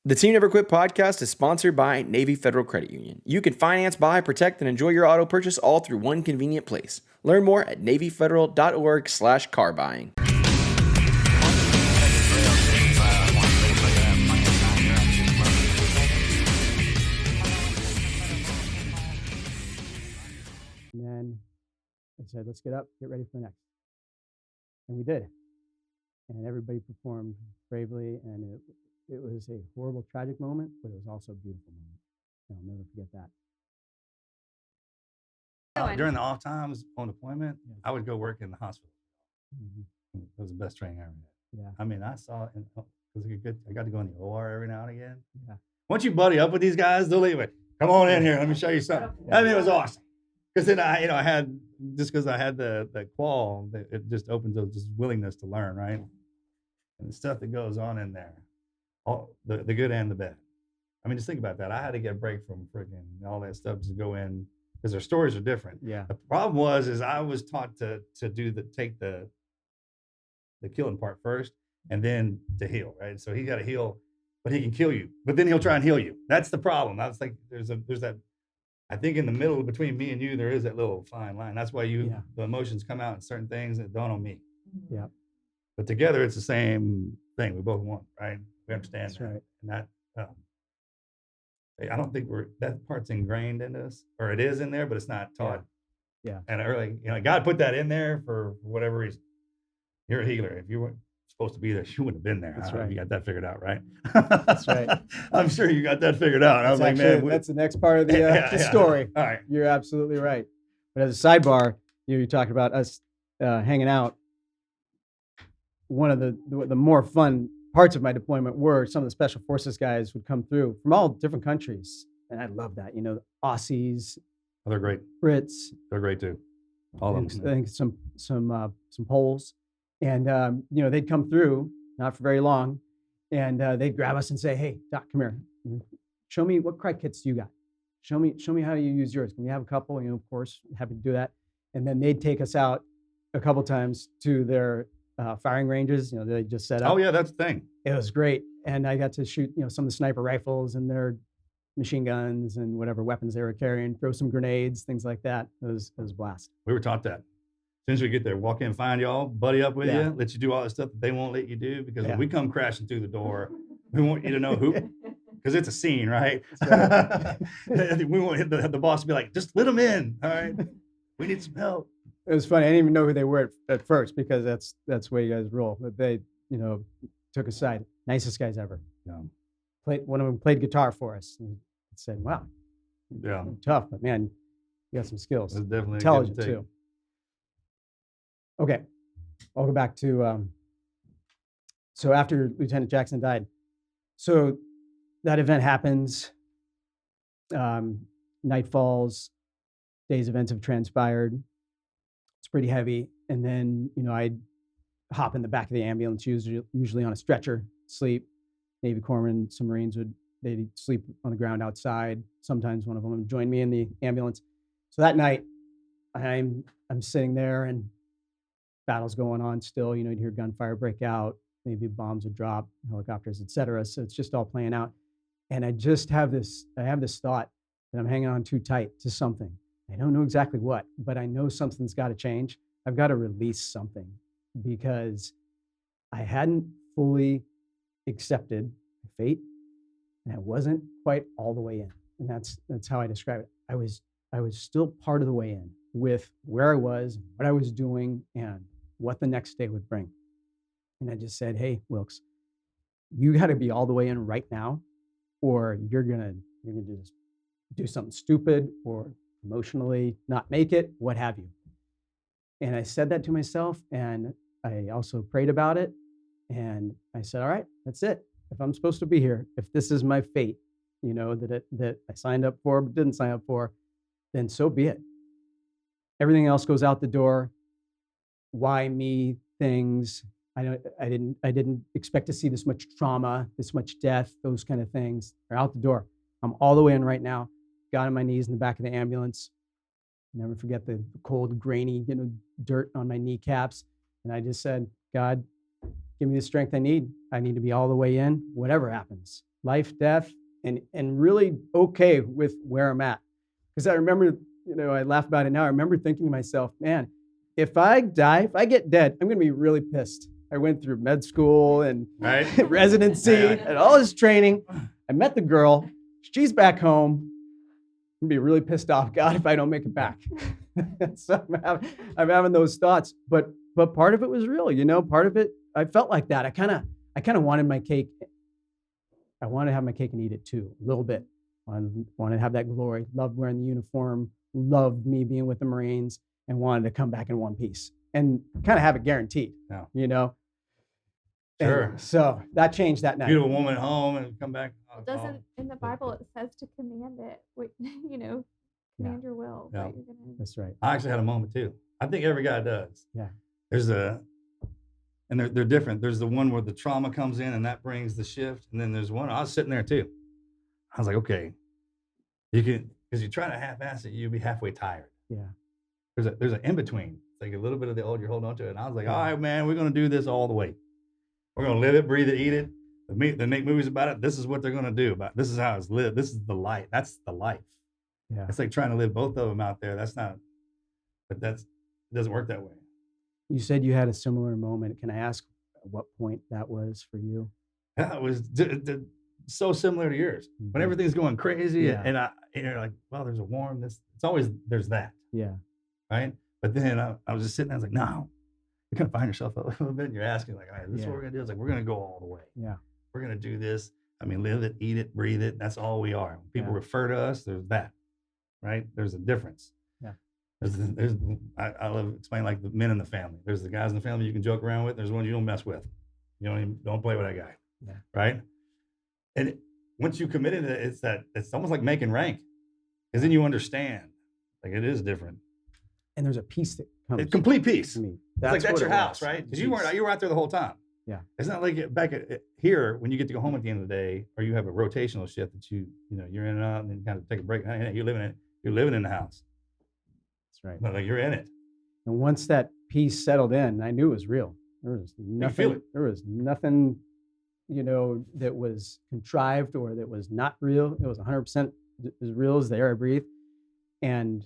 The Team Never Quit podcast is sponsored by Navy Federal Credit Union. You can finance, buy, protect, and enjoy your auto purchase all through one convenient place. Learn more at NavyFederal.org/car buying. And then I said, let's get up, get ready for the next. And we did. And everybody performed bravely, and it was a horrible, tragic moment, but it was also a beautiful moment. And I'll never forget that. During the off times on deployment, I would go work in the hospital. Mm-hmm. It was the best training I ever had. Yeah. I mean, I saw it. I got to go in the OR every now and again. Yeah. Once you buddy up with these guys, they'll leave it. Come on in here. Let me show you something. Yeah. I mean, it was awesome. Because then I had, just because I had the qual, it just opens up this willingness to learn, right? And the stuff that goes on in there, all the good and the bad. I mean, just think about that. I had to get a break from freaking all that stuff to go in, because their stories are different. Yeah. The problem was I was taught to take the killing part first and then to heal, right? So he got to heal, but he can kill you, but then he'll try and heal you. That's the problem. I was like, there's that. I think in the middle between me and you, there is that little fine line. That's why the emotions come out in certain things that don't on me. Yeah. But together, it's the same thing. We both want, right? We understand That's that. right. And that, I don't think that part's ingrained in us, or it is in there, but it's not taught. Yeah. And early, God put that in there for whatever reason. You're a healer. If you weren't supposed to be there, you wouldn't have been there. That's right. right. You got that figured out, right? That's right. I'm sure you got that figured out. I was like, man, that's the next part of the story. All right. You're absolutely right. But as a sidebar, you talked about us hanging out. One of the more fun parts of my deployment were some of the special forces guys would come through from all different countries, and I love that. The Aussies, they're great. Brits, they're great too. All of them. I think some Poles, and they'd come through, not for very long, and they'd grab us and say, "Hey, Doc, come here. Show me what cry kits you got. Show me how you use yours. Can we have a couple?" Of course, happy to do that. And then they'd take us out a couple times to their firing ranges. They just set up. Oh yeah, that's the thing. It was great, and I got to shoot some of the sniper rifles and their machine guns and whatever weapons they were carrying. Throw some grenades, things like that. It was a blast. We were taught that. As soon as we get there, walk in, find y'all, buddy up with you, let you do all the stuff that they won't let you do, because when we come crashing through the door, we want you to know who, because it's a scene, right? Right. We want the boss to be like, just let them in, all right? We need some help. It was funny. I didn't even know who they were at first, because that's the way you guys roll. But they, took a side. Nicest guys ever. Yeah. One of them played guitar for us and said, "Wow, yeah, tough, but man, you got some skills. It's definitely intelligent too." Okay, I'll go back to. So after Lieutenant Jackson died, so that event happens. Night falls. Days events have transpired. It's pretty heavy, and then I'd hop in the back of the ambulance, usually on a stretcher, sleep. Navy corpsmen, some Marines they'd sleep on the ground outside. Sometimes one of them would join me in the ambulance. So that night, I'm sitting there, and battle's going on still. You'd hear gunfire break out, maybe bombs would drop, helicopters, etc. So it's just all playing out. And I have this thought that I'm hanging on too tight to something. I don't know exactly what, but I know something's got to change. I've got to release something, because I hadn't fully accepted fate, and I wasn't quite all the way in. And that's how I describe it. I was still part of the way in with where I was, what I was doing, and what the next day would bring. And I just said, "Hey, Wilkes, you got to be all the way in right now, or you're gonna just do something stupid or emotionally not make it, what have you." And I said that to myself, and I also prayed about it. And I said, all right, that's it. If I'm supposed to be here, if this is my fate, that I signed up for but didn't sign up for, then so be it. Everything else goes out the door. Why me things? I didn't expect to see this much trauma, this much death, those kind of things are out the door. I'm all the way in right now. Got on my knees in the back of the ambulance. Never forget the cold, grainy, dirt on my kneecaps. And I just said, "God, give me the strength I need. I need to be all the way in, whatever happens." life, death, and really okay with where I'm at. Because I remember, I laugh about it now. I remember thinking to myself, man, if I die, if I get dead, I'm going to be really pissed. I went through med school and Right. residency and all this training. I met the girl. She's back home. I'm going to be really pissed off, God, if I don't make it back. So I'm having those thoughts. But part of it was real, part of it, I felt like that. I kind of wanted my cake. I wanted to have my cake and eat it too, a little bit. Wanted to have that glory, loved wearing the uniform, loved me being with the Marines, and wanted to come back in one piece and kind of have it guaranteed, Sure. And so that changed that night. Beautiful woman at home and come back. It doesn't, in the Bible, it says to command it, command your will. Yeah. What you're gonna... That's right. I actually had a moment too. I think every guy does. Yeah. And they're different. There's the one where the trauma comes in and that brings the shift. And then there's one, I was sitting there too. I was like, okay, you can, because you try to half-ass it, you'll be halfway tired. Yeah. There's an in-between. It's like a little bit of the old, you're holding on to it. And I was like, all right, man, we're going to do this all the way. We're going to live it, breathe it, eat it. They make movies about it. This is what they're going to do. This is how it's lived. This is the life. That's the life. Yeah. It's like trying to live both of them out there. It doesn't work that way. You said you had a similar moment. Can I ask at what point that was for you? Yeah, it was so similar to yours. When everything's going crazy and you're like, well, there's a warmness. It's always, there's that. Yeah. Right. But then I was just sitting there, I was like, no, you're going to find yourself a little bit and you're asking like, all right, this is what we're going to do. It's like, we're going to go all the way. Yeah. We're going to do this. I mean, live it, eat it, breathe it. That's all we are. When people refer to us, there's that, right? There's a difference. Yeah. I love explaining like the men in the family. There's the guys in the family you can joke around with. There's the ones you don't mess with. You don't play with that guy. Yeah. Right. And once you committed it, it's almost like making rank, because then you understand like it is different. And there's a peace that comes. It's complete peace. I mean, that's your house, right? Because you were out there the whole time. Yeah. It's not like back here when you get to go home at the end of the day, or you have a rotational shift that you're in and out, and then you kind of take a break. You're living in the house. That's right. But like you're in it. And once that peace settled in, I knew it was real. There was nothing. Feel it. There was nothing, that was contrived or that was not real. It was 100% as real as the air I breathe. And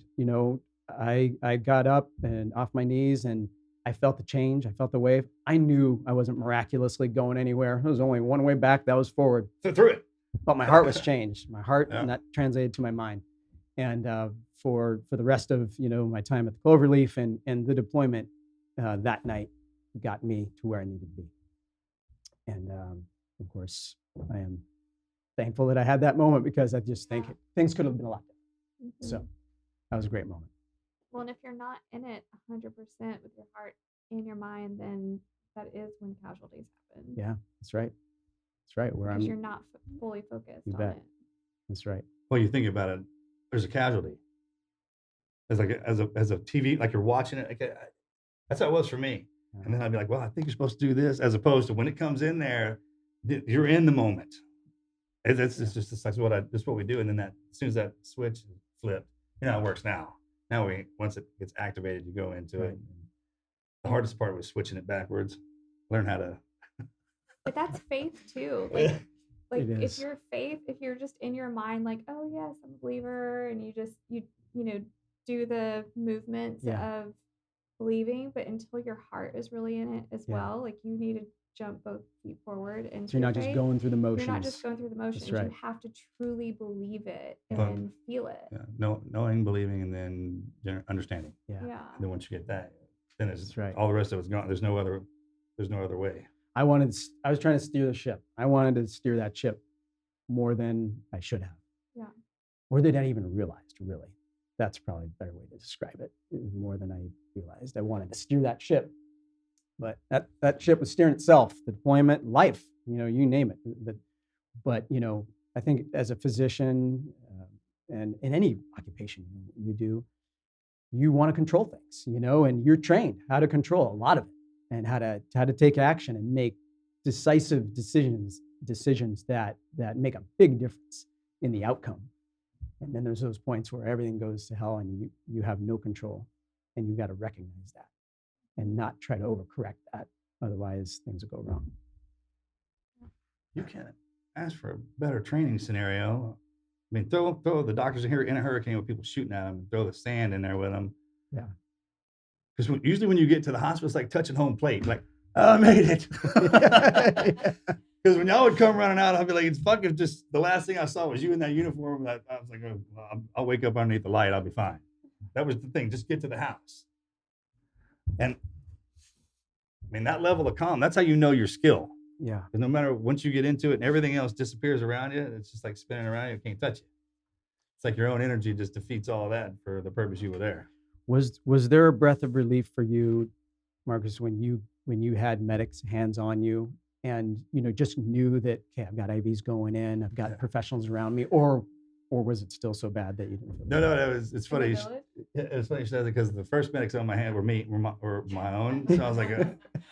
I got up and off my knees, and I felt the change. I felt the wave. I knew I wasn't miraculously going anywhere. There was only one way back. That was forward. So through it. But my heart was changed. My heart, and that translated to my mind. And for the rest of my time at the Cloverleaf and the deployment that night got me to where I needed to be. And of course, I am thankful that I had that moment, because I just think things could have been a lot different. So that was a great moment. Well, and if you're not in it 100% with your heart and your mind, then that is when casualties happen. Yeah, that's right. That's right. Because you're not fully focused on it. That's right. Well, you think about it, there's a casualty. As a TV, like you're watching it. Like, that's how it was for me. Yeah. And then I'd be like, well, I think you're supposed to do this, as opposed to when it comes in there, you're in the moment. It's just that's what we do. And then as soon as that switch flipped, how it works now. Now once it gets activated, you go into it. The hardest part was switching it backwards. Learn how to. But that's faith too. Like if you're just in your mind, like, oh yes, I'm a believer, and you do the movements of believing, but until your heart is really in it as well, like you need to jump both feet forward. And so you're not just going through the motions. You're not just going through the motions. Right. You have to truly believe it and feel it. Yeah. Knowing, believing, and then understanding. Yeah. And then once you get that, then it's right. All the rest of it's gone. There's no other way. I was trying to steer the ship. I wanted to steer that ship more than I should have. Yeah. Or than I even realized, really. That's probably a better way to describe it. It was more than I realized. I wanted to steer that ship. But that ship was steering itself, the deployment, life, you name it. But I think as a physician and in any occupation you do, you want to control things, and you're trained how to control a lot of it, and how to take action and make decisive decisions that make a big difference in the outcome. And then there's those points where everything goes to hell and you have no control, and you got to recognize that and not try to overcorrect that. Otherwise things will go wrong. You can. ask for a better training scenario. I mean, throw the doctors in here in a hurricane with people shooting at them, throw the sand in there with them. Yeah. Because usually when you get to the hospital, it's like touching home plate. Like, oh, I made it. Because when y'all would come running out, I'd be like, it's fucking just the last thing I saw was you in that uniform. I was like, oh, well, I'll wake up underneath the light. I'll be fine. That was the thing. Just get to the house. And I mean, that level of calm, that's how you know your skill. Yeah. Because no matter once you get into it and everything else disappears around you, it's just like spinning around. You can't touch it. It's like your own energy just defeats all that for the purpose you were there. Was there a breath of relief for you, Marcus, when you had medics hands on you and just knew that, okay, I've got IVs going in, I've got professionals around me, or was it still so bad that you didn't feel No, it's funny. It's funny you said that because the first medics on my hand were my own. So I was like,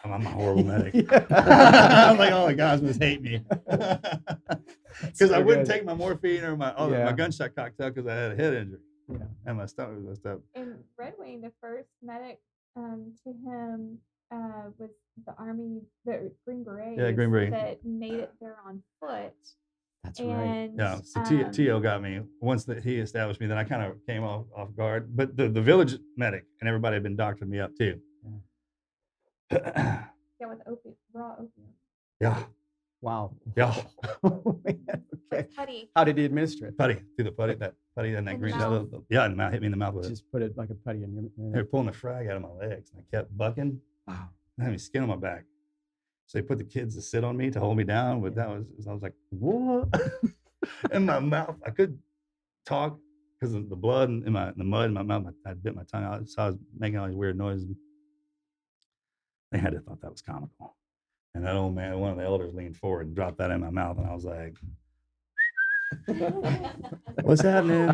I'm a horrible medic. I was like, oh, the guys must hate me. Because I wouldn't take my morphine or my gunshot cocktail because I had a head injury. Yeah. And my stomach was messed up. In Red Wing, the first medic to him was the Army, the Green Berets. Yeah, Green Beret. That made it there on foot. That's right. Yeah, so T.O. got me. Once that he established me, then I kind of came off guard. But the village medic and everybody had been doctoring me up too. Yeah, with raw opium. Yeah. Wow. Yeah. Oh, man. Okay. Putty. How did he administer it? Putty, through the putty, and that In green, the that mouth. yeah, in the mouth, hit me in the mouth with it. Just put it like a putty in your. They were pulling the frag out of my legs, and I kept bucking. Wow. I had skin on my back. So they put the kids to sit on me to hold me down. But I was like, what? In my mouth, I couldn't talk because of the blood and the mud in my mouth. I bit my tongue out, so I was making all these weird noises. They had to thought that was comical. And that old man, one of the elders, leaned forward and dropped that in my mouth, and I was like, "What's happening?"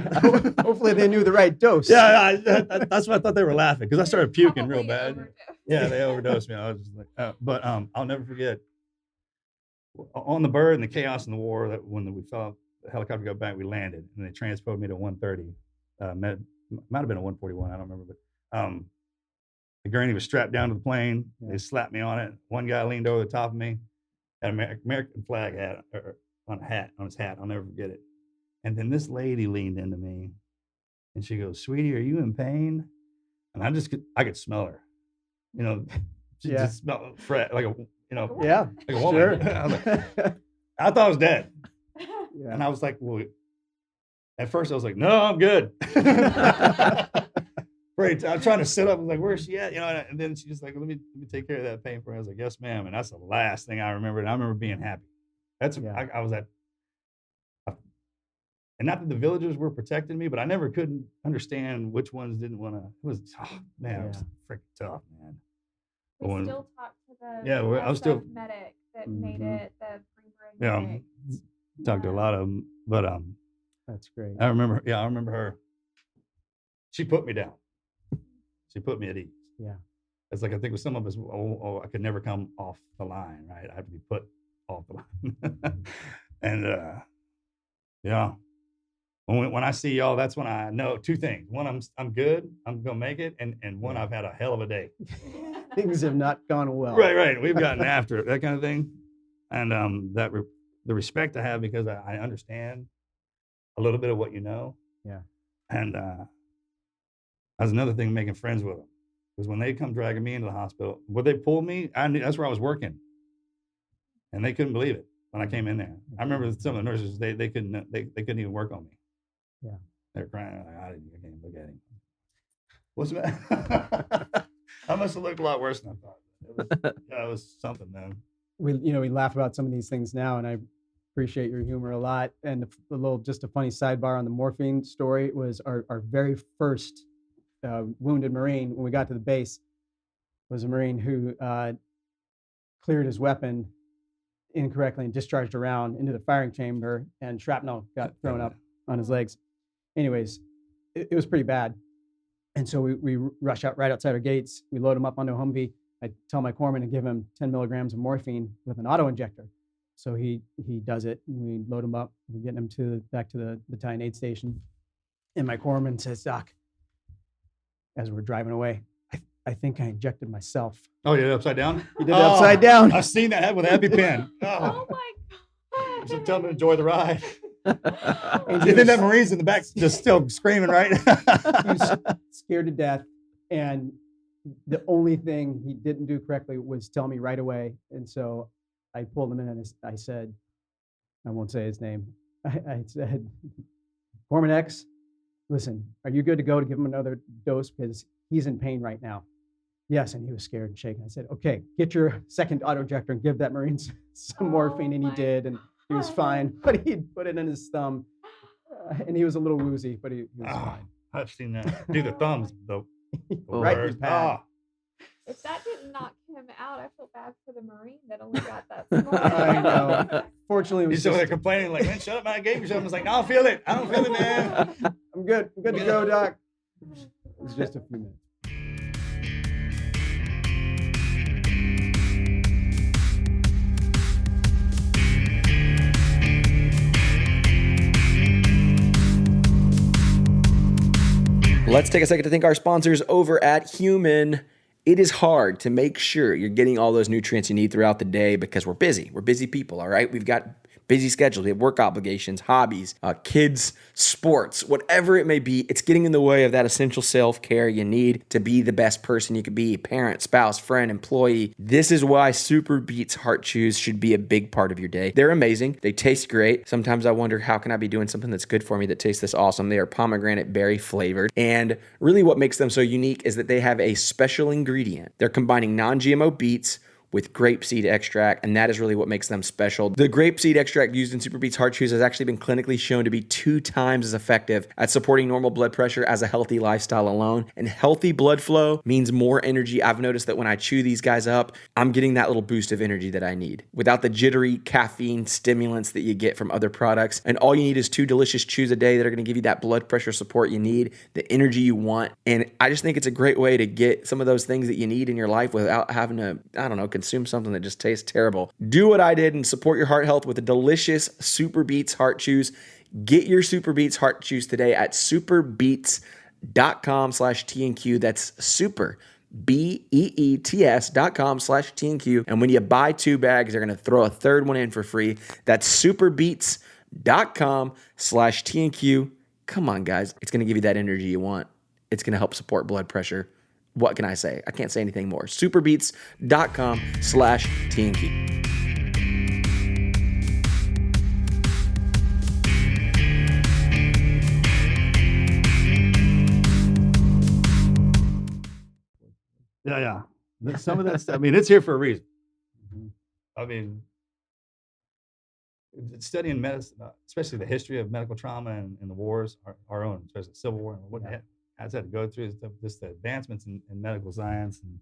Hopefully, they knew the right dose. Yeah, that's why I thought they were laughing because I started puking real Probably bad. overdosed. Yeah, they overdosed me. I was just like, but I'll never forget on the bird and the chaos and the war that when we saw the helicopter go back, we landed and they transported me to 130. Might have been a 141, I don't remember, but the gurney was strapped down to the plane. They slapped me on it. One guy leaned over the top of me, had an American flag hat on his hat. I'll never forget it. And then this lady leaned into me, and she goes, "Sweetie, are you in pain?" And I could smell her. She just smelled fret like a Yeah. like a woman. Sure. I was like, I thought I was dead, Yeah. and I was like, well. At first, I was like, "No, I'm good." Right, I'm trying to sit up. I was like, "Where's she at?" And then she's like, "Let me take care of that pain for you." I was like, "Yes, ma'am." And that's the last thing I remembered. I remember being happy. I was at, and not that the villagers were protecting me, but I never couldn't understand which ones didn't want to. It was, it was freaking tough, man. We still talk to the I was still medic that made it, the Green Beret Yeah, medic. talked to a lot of them, but That's great. I remember her. She put me down. She put me at ease. Yeah. It's like I think with some of us, I could never come off the line, right? I have to be put off the line. And when I see y'all, that's when I know two things. One, I'm good, I'm gonna make it, and one, I've had a hell of a day. Things have not gone well. Right. We've gotten after it, that kind of thing, and the respect I have because I understand a little bit of what you know. Yeah. And that's another thing, making friends with them. Because when they come dragging me into the hospital, where they pulled me, I knew that's where I was working, and they couldn't believe it when I came in there. I remember some of the nurses; they couldn't even work on me. Yeah, they're crying. Like, I can't look at him. What's the matter? I must have looked a lot worse than I thought. It was something, man. We laugh about some of these things now, and I appreciate your humor a lot. And just a funny sidebar on the morphine story was our very first wounded Marine when we got to the base was a Marine who cleared his weapon incorrectly and discharged a round into the firing chamber, and shrapnel got thrown up on his legs. Anyways, it was pretty bad. And so we rush out right outside our gates. We load him up onto a Humvee. I tell my corpsman to give him 10 milligrams of morphine with an auto injector. So he does it. We load him up. We're getting him back to the battalion aid station. And my corpsman says, "Doc," as we're driving away, I think I injected myself. Oh, yeah, upside down? He did it upside down. I've seen that with an EpiPen. Oh my God. So tell them to enjoy the ride. And And then that Marine's in the back just still screaming, right? He was scared to death. And the only thing he didn't do correctly was tell me right away. And so I pulled him in and I said, I won't say his name. I said, Corpsman X, listen, are you good to go to give him another dose? Because he's in pain right now. Yes, and he was scared and shaking. I said, okay, get your second autoinjector and give that Marine some morphine. And he did, and he was fine. But he put it in his thumb, and he was a little woozy, but he was fine. I've seen that. Do the thumbs, the Right in the worst. pad. If that didn't knock him out, I feel bad for the Marine that only got that small. I know. Fortunately, it was He's over there just, complaining, like, man, shut up, man. I gave you something. I was like, no, I don't feel it. I don't feel it, man. I'm good. I'm good to go, Doc. It was just a few minutes. Let's take a second to thank our sponsors over at Human. It is hard to make sure you're getting all those nutrients you need throughout the day because we're busy. We're busy people, all right? We've got busy schedules. We have work obligations, hobbies, kids, sports, whatever it may be. It's getting in the way of that essential self-care you need to be the best person you could be, parent, spouse, friend, employee. This is why Super Beets Heart Chews should be a big part of your day. They're amazing. They taste great. Sometimes I wonder, how can I be doing something that's good for me that tastes this awesome? They are pomegranate berry flavored. And really what makes them so unique is that they have a special ingredient. They're combining non-GMO beets with grapeseed extract, and that is really what makes them special. The grapeseed extract used in Super Beets Heart Chews has actually been clinically shown to be 2 times as effective at supporting normal blood pressure as a healthy lifestyle alone. And healthy blood flow means more energy. I've noticed that when I chew these guys up, I'm getting that little boost of energy that I need without the jittery caffeine stimulants that you get from other products. And all you need is 2 delicious chews a day that are gonna give you that blood pressure support you need, the energy you want. And I just think it's a great way to get some of those things that you need in your life without having to, I don't know, consume something that just tastes terrible. Do what I did and support your heart health with the delicious Super Beets Heart Chews. Get your Super Beets Heart Chews today at superbeets.com/TNQ. That's super, BEETS.com/TNQ. And when you buy 2 bags, they're going to throw a third one in for free. That's superbeets.com/TNQ. Come on, guys. It's going to give you that energy you want. It's going to help support blood pressure. What can I say? I can't say anything more. superbeets.com/TNQ. Yeah. Some of that stuff, I mean, it's here for a reason. I mean, studying medicine, especially the history of medical trauma and the wars, our own, especially the Civil War, and what has had to go through, just the advancements in medical science and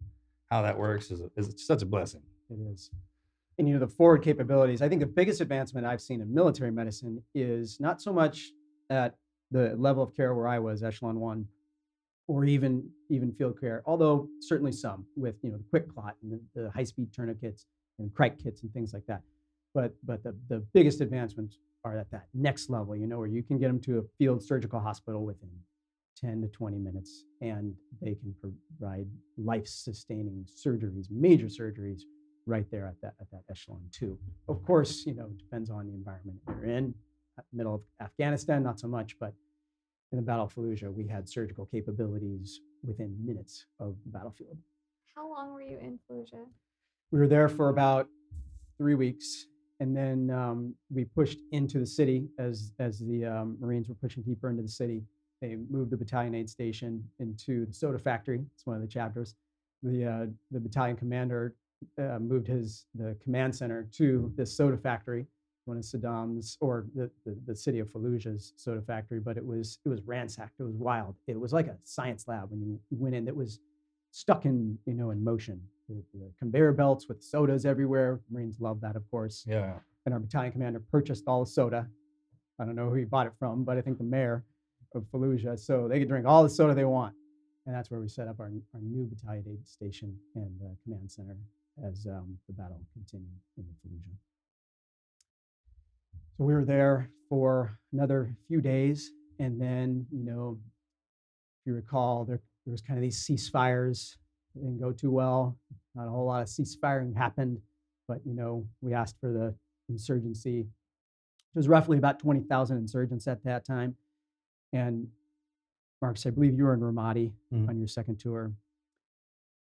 how that works is such a blessing. It is. And the forward capabilities, I think the biggest advancement I've seen in military medicine is not so much at the level of care where I was, Echelon 1, or even field care, although certainly some with the quick clot and the high-speed tourniquets and Crike kits and things like that. But the biggest advancements are at that next level, where you can get them to a field surgical hospital within 10 to 20 minutes, and they can provide life-sustaining surgeries, major surgeries, right there at that echelon 2. Of course, it depends on the environment you're in. Middle of Afghanistan, not so much, but in the Battle of Fallujah, we had surgical capabilities within minutes of the battlefield. How long were you in Fallujah? We were there for about 3 weeks, and then we pushed into the city as the Marines were pushing deeper into the city. They moved the battalion aid station into the soda factory. It's one of the chapters. The battalion commander moved the command center to the soda factory, one of Saddam's, or the city of Fallujah's soda factory. But it was ransacked. It was wild. It was like a science lab when you went in. That was stuck in motion. The conveyor belts with sodas everywhere. Marines love that, of course. Yeah. And our battalion commander purchased all the soda. I don't know who he bought it from, but I think the mayor of Fallujah, so they could drink all the soda they want. And that's where we set up our new battalion aid station and command center as the battle continued in Fallujah. So we were there for another few days, and then, if you recall, there was kind of these ceasefires. It didn't go too well. Not a whole lot of ceasefiring happened, but we asked for the insurgency There's roughly about 20,000 insurgents at that time. And Marcus, I believe you were in Ramadi on your second tour.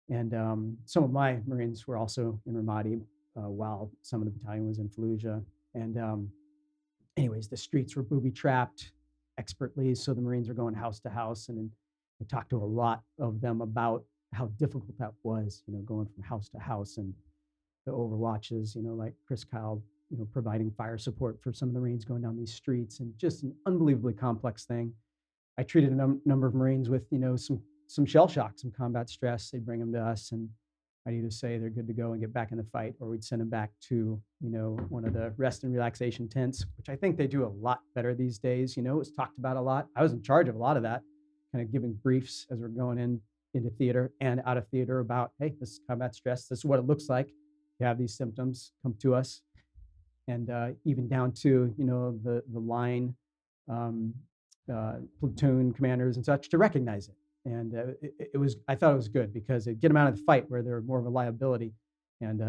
And some of my Marines were also in Ramadi while some of the battalion was in Fallujah. And anyways, the streets were booby trapped expertly. So the Marines are going house to house. And I talked to a lot of them about how difficult that was, going from house to house, and the overwatches, like Chris Kyle, providing fire support for some of the Marines going down these streets, and just an unbelievably complex thing. I treated a number of Marines with, some shell shock, some combat stress. They'd bring them to us, and I'd either say they're good to go and get back in the fight, or we'd send them back to, one of the rest and relaxation tents, which I think they do a lot better these days. It was talked about a lot. I was in charge of a lot of that, kind of giving briefs as we're going into theater and out of theater about, hey, this is combat stress. This is what it looks like. You have these symptoms, come to us. And even down to, the line, platoon commanders and such, to recognize it. And I thought it was good, because it'd get them out of the fight where they're more of a liability, and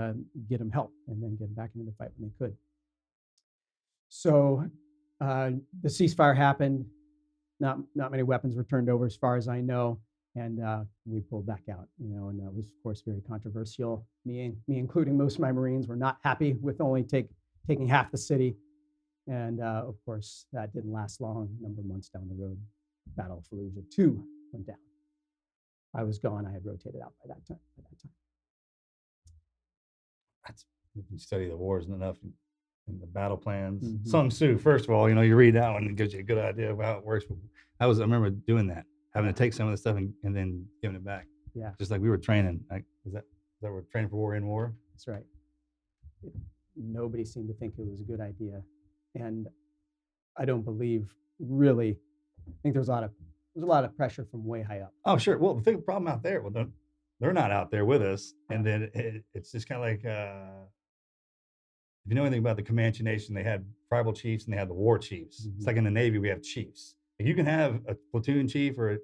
get them help, and then get them back into the fight when they could. So the ceasefire happened. Not many weapons were turned over, as far as I know, and we pulled back out. And that was, of course, very controversial. Me including most of my Marines were not happy with only taking half the city. And of course, that didn't last long. A number of months down the road, Battle of Fallujah 2 went down. I was gone. I had rotated out by that time. You study the wars enough, and the battle plans. Sun Tzu, first of all, you read that one, and it gives you a good idea of how it works. But I remember doing that, having to take some of the stuff and then giving it back. Yeah. Just like we were training. Is that we're training for war in war? That's right. Nobody seemed to think it was a good idea. And I don't believe, really, I think there's a lot of pressure from way high up. Oh, sure. Well, the problem out there, they're not out there with us. And then it's just kind of like, if you know anything about the Comanche Nation, they had tribal chiefs and they had the war chiefs. It's like in the Navy, we have chiefs. If you can have a platoon chief or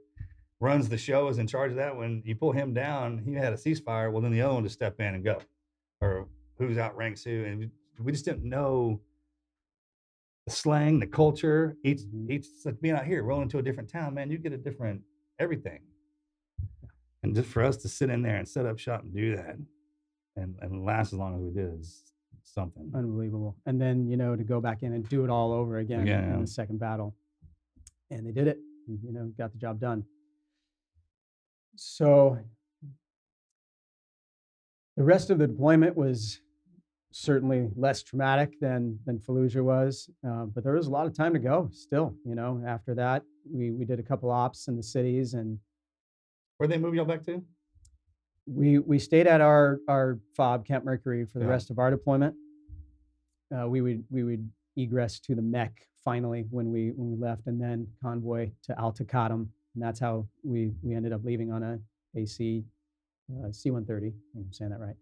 runs the show, is in charge of that. When you pull him down, he had a ceasefire. Well, then the other one just step in and go, or who's outranks who. And we just didn't know the slang, the culture. Each like being out here, rolling to a different town, man, you get a different everything. And just for us to sit in there and set up shop and do that, and last as long as we did, is something unbelievable. And then to go back in and do it all over again in the second battle, and they did it. And, got the job done. So the rest of the deployment was certainly less traumatic than Fallujah was, but there was a lot of time to go still. After that, we did a couple ops in the cities. And where'd they move y'all back to? We stayed at our FOB, Camp Mercury, for the rest of our deployment. We would egress to the Mech finally when we left, and then convoy to Al Taqaddum, and that's how we ended up leaving on a AC C-130. I'm saying that right.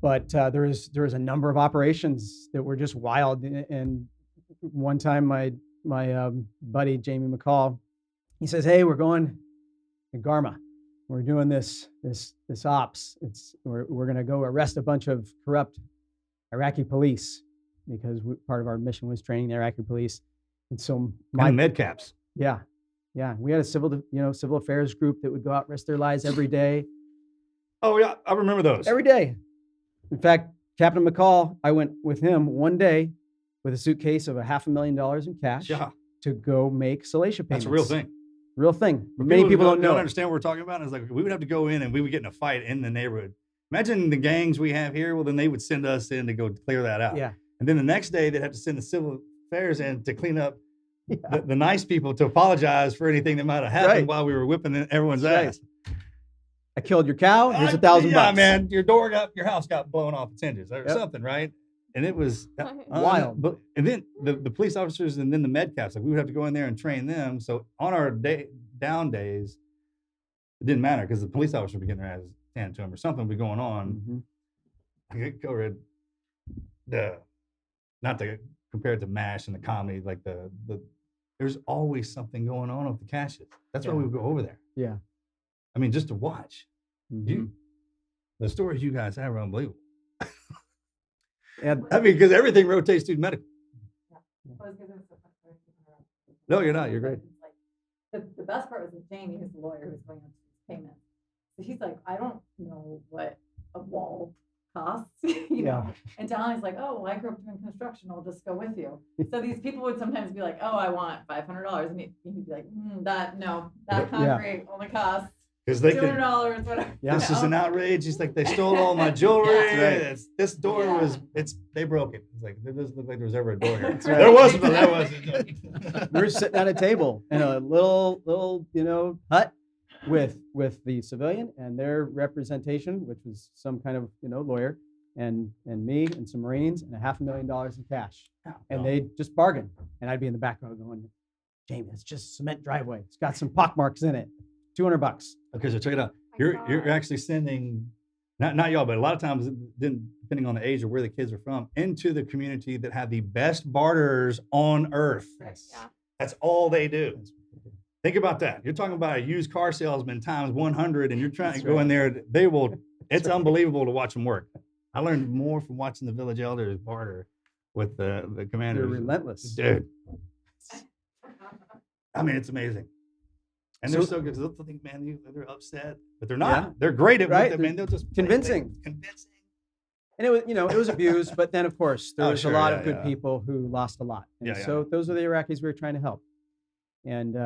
But there was a number of operations that were just wild. And one time, my buddy Jamie McCall, he says, "Hey, we're going to Garma. We're doing this ops. We're going to go arrest a bunch of corrupt Iraqi police, because part of our mission was training the Iraqi police." And so my med caps. Yeah. We had a civil affairs group that would go out, risk their lives every day. Oh yeah, I remember those. Every day. In fact, Captain McCall, I went with him one day with a suitcase of $500,000 in cash to go make salacia payments. That's a real thing. Real thing. Many people don't know. Understand what we're talking about. It's like we would have to go in and we would get in a fight in the neighborhood. Imagine the gangs we have here. Well, then they would send us in to go clear that out. Yeah. And then the next day they'd have to send the civil affairs in to clean up the nice people, to apologize for anything that might have happened while we were whipping everyone's ass. I killed your cow. Here's $1,000. Yeah, man, your house got blown off its hinges or something, right? And it was wild. But and then the police officers and then the med caps, like we would have to go in there and train them. So on our down days, it didn't matter because the police officer would be getting their ass handed to them or something would be going on. Code Red, not to compare it to MASH and the comedy, like there's always something going on with the caches. That's why we would go over there. Yeah. I mean, just to watch. The stories you guys have are unbelievable. And I mean, because everything rotates through medical. I was gonna say, sorry to interrupt. No, you're not. You're great. It's like, the best part was with Jamie, who's the lawyer who's going on to these payments. So he's like, I don't know what a wall costs, you know. And Donnelly's like, oh, well, I grew up doing construction. I'll just go with you. So these people would sometimes be like, oh, I want $500, and he'd be like, that concrete only costs Because they $200, whatever. Yeah. This is an outrage. He's like, they stole all my jewelry. This door was, they broke it. It's like, it doesn't look like there was ever a door here. Right. There wasn't, but there wasn't. We're sitting at a table in a little, hut with the civilian and their representation, which was some kind of, lawyer, and me and some Marines and $500,000 in cash. And they just bargained. And I'd be in the back row going, Jamie, it's just cement driveway. It's got some pockmarks in it. $200. Okay, so check it out. my You're God. actually sending, not y'all, but a lot of times, depending on the age or where the kids are from, into the community that have the best barterers on earth. Yes. Yeah. That's all they do. Think about that. You're talking about a used car salesman times 100, and you're trying to go in there. They will. It's unbelievable to watch them work. I learned more from watching the village elders barter with the commanders. They're relentless. Dude. I mean, it's amazing. And they're so good. They'll think, man, they're upset, but they're not. Yeah. They're great at Right. what they, man. They'll just play Convincing. things. Convincing. And it was, it was abused, but then of course there Oh, was sure, a lot yeah, of good yeah. people who lost a lot. And Yeah, yeah. so those are the Iraqis we were trying to help. And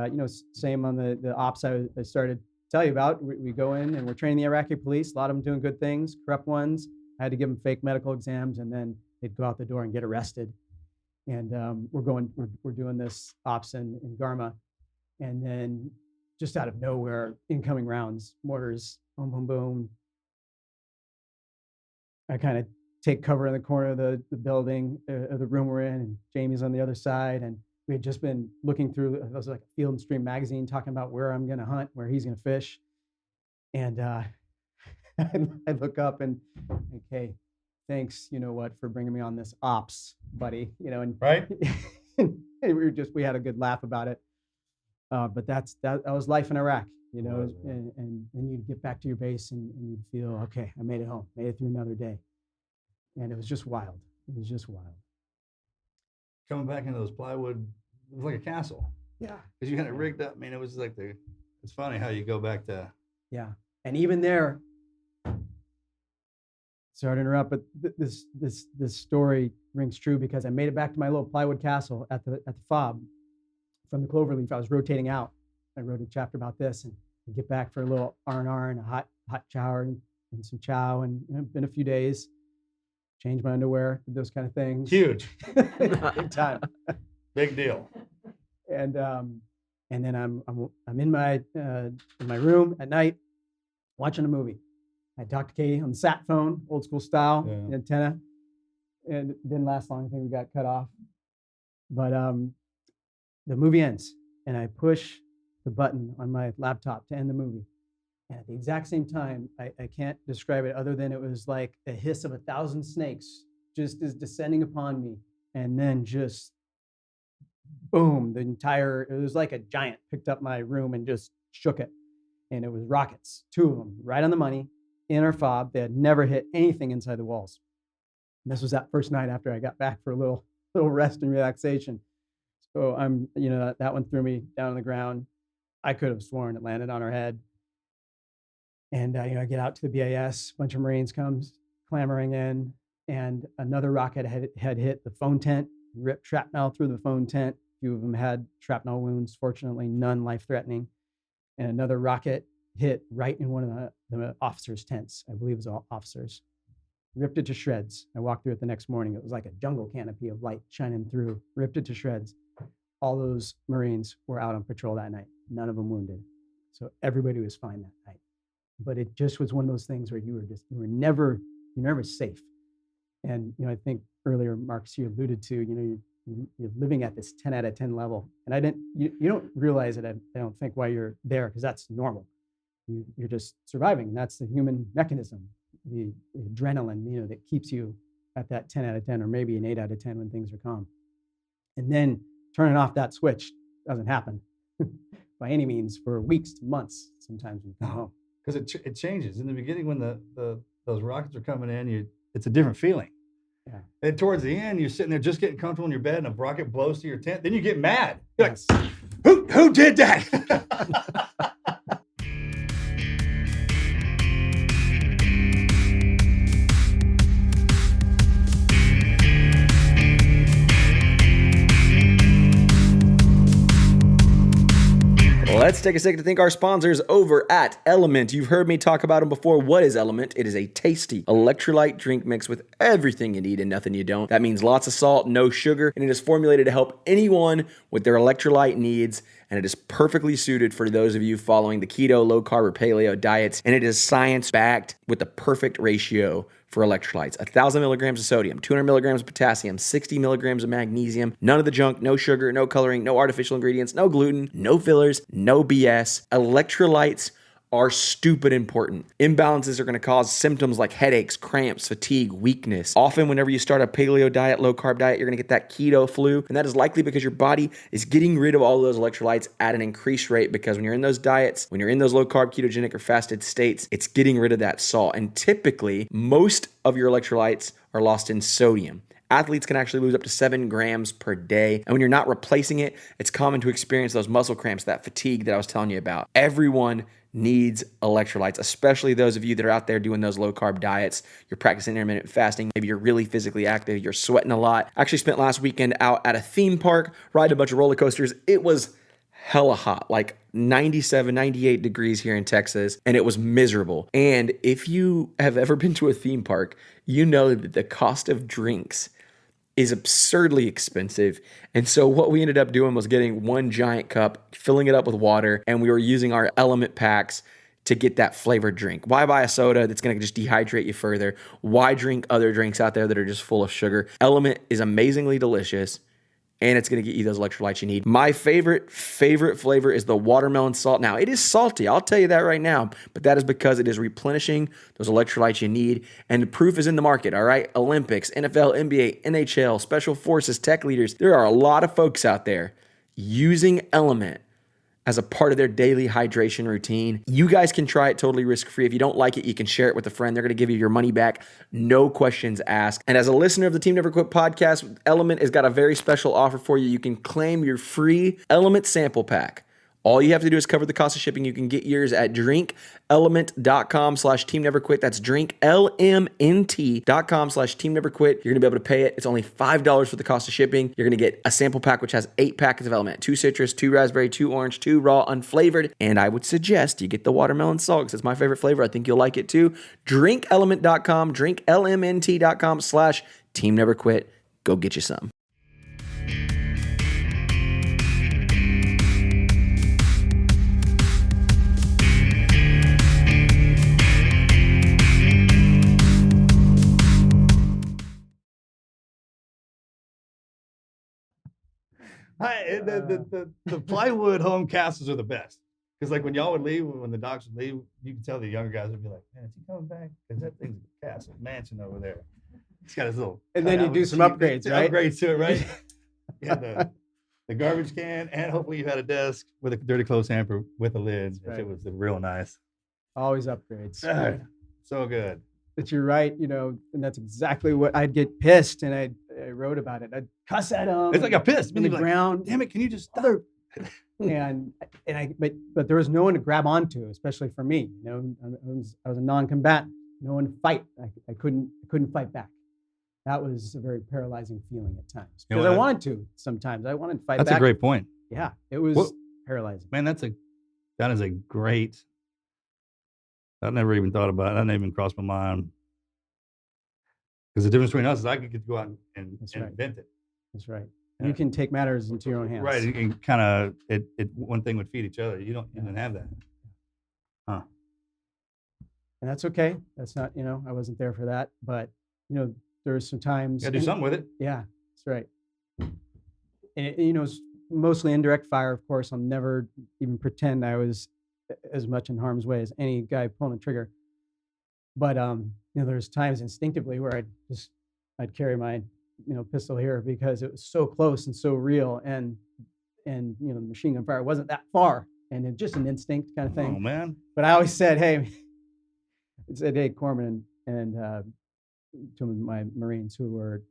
same on the ops I started to tell you about. We go in and we're training the Iraqi police. A lot of them doing good things, corrupt ones. I had to give them fake medical exams, and then they'd go out the door and get arrested. And we're doing this ops in Garma, and then just out of nowhere, incoming rounds, mortars, boom, boom, boom. I kind of take cover in the corner of the building, of the room we're in, and Jamie's on the other side. And we had just been looking through, it was like a Field and Stream magazine talking about where I'm going to hunt, where he's going to fish. And I look up and, okay, thanks, for bringing me on this ops, buddy, and Right? we had a good laugh about it. But that was life in Iraq, It was, and then you'd get back to your base and you'd feel, okay, I made it home, made it through another day. And it was just wild. It was just wild. Coming back into those plywood, it was like a castle. Yeah. Because you had it rigged up. I mean, it was like it's funny how you go back to. Yeah. And even there, sorry to interrupt, but this story rings true because I made it back to my little plywood castle at the fob from the Cloverleaf. I was rotating out. I wrote a chapter about this, and I get back for a little R&R and a hot shower and some chow, and been a few days. Change my underwear, those kind of things. Huge. Big time. Big deal. And then I'm in my room at night watching a movie. I talked to Katie on the sat phone, old school style, Yeah. antenna, and it didn't last long. I think we got cut off. But the movie ends, and I push the button on my laptop to end the movie. And at the exact same time, I can't describe it other than it was like a hiss of 1,000 snakes just is descending upon me. And then just boom, it was like a giant picked up my room and just shook it. And it was rockets, 2 of them, right on the money, in our fob. They had never hit anything inside the walls. And this was that first night after I got back for a little rest and relaxation. So that one threw me down on the ground. I could have sworn it landed on our head. And I get out to the BAS, a bunch of Marines comes clamoring in, and another rocket had hit the phone tent, ripped shrapnel through the phone tent. A few of them had shrapnel wounds, fortunately none life-threatening. And another rocket hit right in one of the officers' tents. I believe it was all officers. Ripped it to shreds. I walked through it the next morning. It was like a jungle canopy of light shining through. Ripped it to shreds. All those Marines were out on patrol that night. None of them wounded. So everybody was fine that night. But it just was one of those things where you're never safe. And I think earlier, Marcus, you alluded to, you're living at this 10 out of 10 level. And you don't realize it, I don't think, why you're there, because that's normal. You're just surviving. That's the human mechanism, the adrenaline, that keeps you at that 10 out of 10, or maybe an 8 out of 10 when things are calm. And then turning off that switch doesn't happen by any means for weeks to months, sometimes when you come home. Because it changes. In the beginning, when those rockets are coming in, it's a different feeling. Yeah. And towards the end, you're sitting there just getting comfortable in your bed, and a rocket blows through your tent. Then you get mad. You're Yes. like, who did that? Let's take a second to thank our sponsors over at Element. You've heard me talk about them before. What is Element? It is a tasty electrolyte drink mix with everything you need and nothing you don't. That means lots of salt, no sugar, and it is formulated to help anyone with their electrolyte needs. And it is perfectly suited for those of you following the keto, low carb, or paleo diets. And it is science backed with the perfect ratio for electrolytes. 1,000 milligrams of sodium, 200 milligrams of potassium, 60 milligrams of magnesium, none of the junk, no sugar, no coloring, no artificial ingredients, no gluten, no fillers, no BS. Electrolytes are stupid important. Imbalances are going to cause symptoms like headaches, cramps, fatigue, weakness. Often whenever you start a paleo diet, low carb diet, you're going to get that keto flu. And that is likely because your body is getting rid of all of those electrolytes at an increased rate, because when you're in those diets, when you're in those low carb, ketogenic, or fasted states, it's getting rid of that salt. And typically, most of your electrolytes are lost in sodium. Athletes can actually lose up to 7 grams per day. And when you're not replacing it, it's common to experience those muscle cramps, that fatigue that I was telling you about. Everyone needs electrolytes, especially those of you that are out there doing those low carb diets. You're practicing intermittent fasting. Maybe you're really physically active. You're sweating a lot. I actually spent last weekend out at a theme park, riding a bunch of roller coasters. It was hella hot, like 97, 98 degrees here in Texas, and it was miserable. And if you have ever been to a theme park, you know that the cost of drinks is absurdly expensive. And so what we ended up doing was getting one giant cup, filling it up with water, and we were using our Element packs to get that flavored drink. Why buy a soda that's going to just dehydrate you further? Why drink other drinks out there that are just full of sugar? Element is amazingly delicious, and it's going to get you those electrolytes you need. My favorite flavor is the watermelon salt. Now, it is salty, I'll tell you that right now, but that is because it is replenishing those electrolytes you need, and the proof is in the market, all right? Olympics, NFL, NBA, NHL, Special Forces, tech leaders. There are a lot of folks out there using Element as a part of their daily hydration routine. You guys can try it totally risk-free. If you don't like it, you can share it with a friend. They're going to give you your money back, no questions asked. And as a listener of the Team Never Quit podcast, Element has got a very special offer for you. You can claim your free Element sample pack. All you have to do is cover the cost of shipping. You can get yours at drinkelement.com/teamneverquit. That's drinklmnt.com/teamneverquit. You're going to be able to pay it. It's only $5 for the cost of shipping. You're going to get a sample pack, which has 8 packets of Element: 2 citrus, 2 raspberry, 2 orange, 2 raw, unflavored. And I would suggest you get the watermelon salt because it's my favorite flavor. I think you'll like it too. Drinkelement.com, drinklmnt.com/teamneverquit. Go get you some. The plywood home castles are the best, because like when y'all would leave, when the docs would leave, you can tell the younger guys would be like, "Man, is he coming back? Because that thing's a castle mansion over there. It's got his little." And then you do some upgrades, right? Upgrades to it, right? Yeah, the garbage can, and hopefully you had a desk with a dirty clothes hamper with a lid. Right. It was real nice. Always upgrades. So good. But you're right, and that's exactly what I'd get pissed, and I wrote about it. I'd cuss at them. It's like a piss. in the ground. Damn it! Can you just stop? But there was no one to grab onto, especially for me. I was a non-combatant. No one to fight. I couldn't fight back. That was a very paralyzing feeling at times, because I wanted to. Sometimes I wanted to fight back. That's a great point. Yeah, it was paralyzing. Man, that is a great. I never even thought about it. That never even crossed my mind. Because the difference between us is I could get to go out and invent it. That's right. Yeah. You can take matters into your own hands. Right. And kind of one thing would feed each other. You didn't have that. Huh. And that's okay. That's not, I wasn't there for that. But, there's some times. You got to do something with it. Yeah, that's right. And, it's mostly indirect fire, of course. I'll never even pretend I was as much in harm's way as any guy pulling a trigger. But there's times instinctively where I'd carry my pistol here because it was so close and so real, and the machine gun fire wasn't that far, and it's just an instinct kind of thing. Oh man! But I always said, hey, Corman, and to my Marines who were,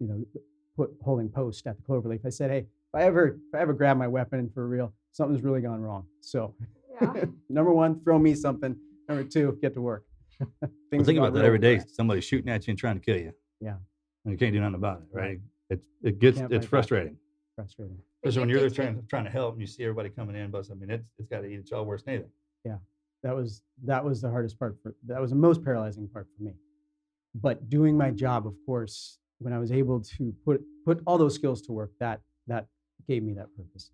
holding post at the Cloverleaf. I said, hey, if I ever grab my weapon for real, something's really gone wrong. So, Yeah. number one, throw me something. Number two, get to work. Well, think about that every day. Somebody's shooting at you and trying to kill you. Yeah. And you can't do nothing about it, right? Can't It's fight back. frustrating. Frustrating. Especially when you you're have there to trying to help and you see everybody coming in, but I mean, it's got to eat its all worse than anything. Yeah, that was the hardest part that was the most paralyzing part for me. But doing my job, of course, when I was able to put all those skills to work, that gave me that purpose.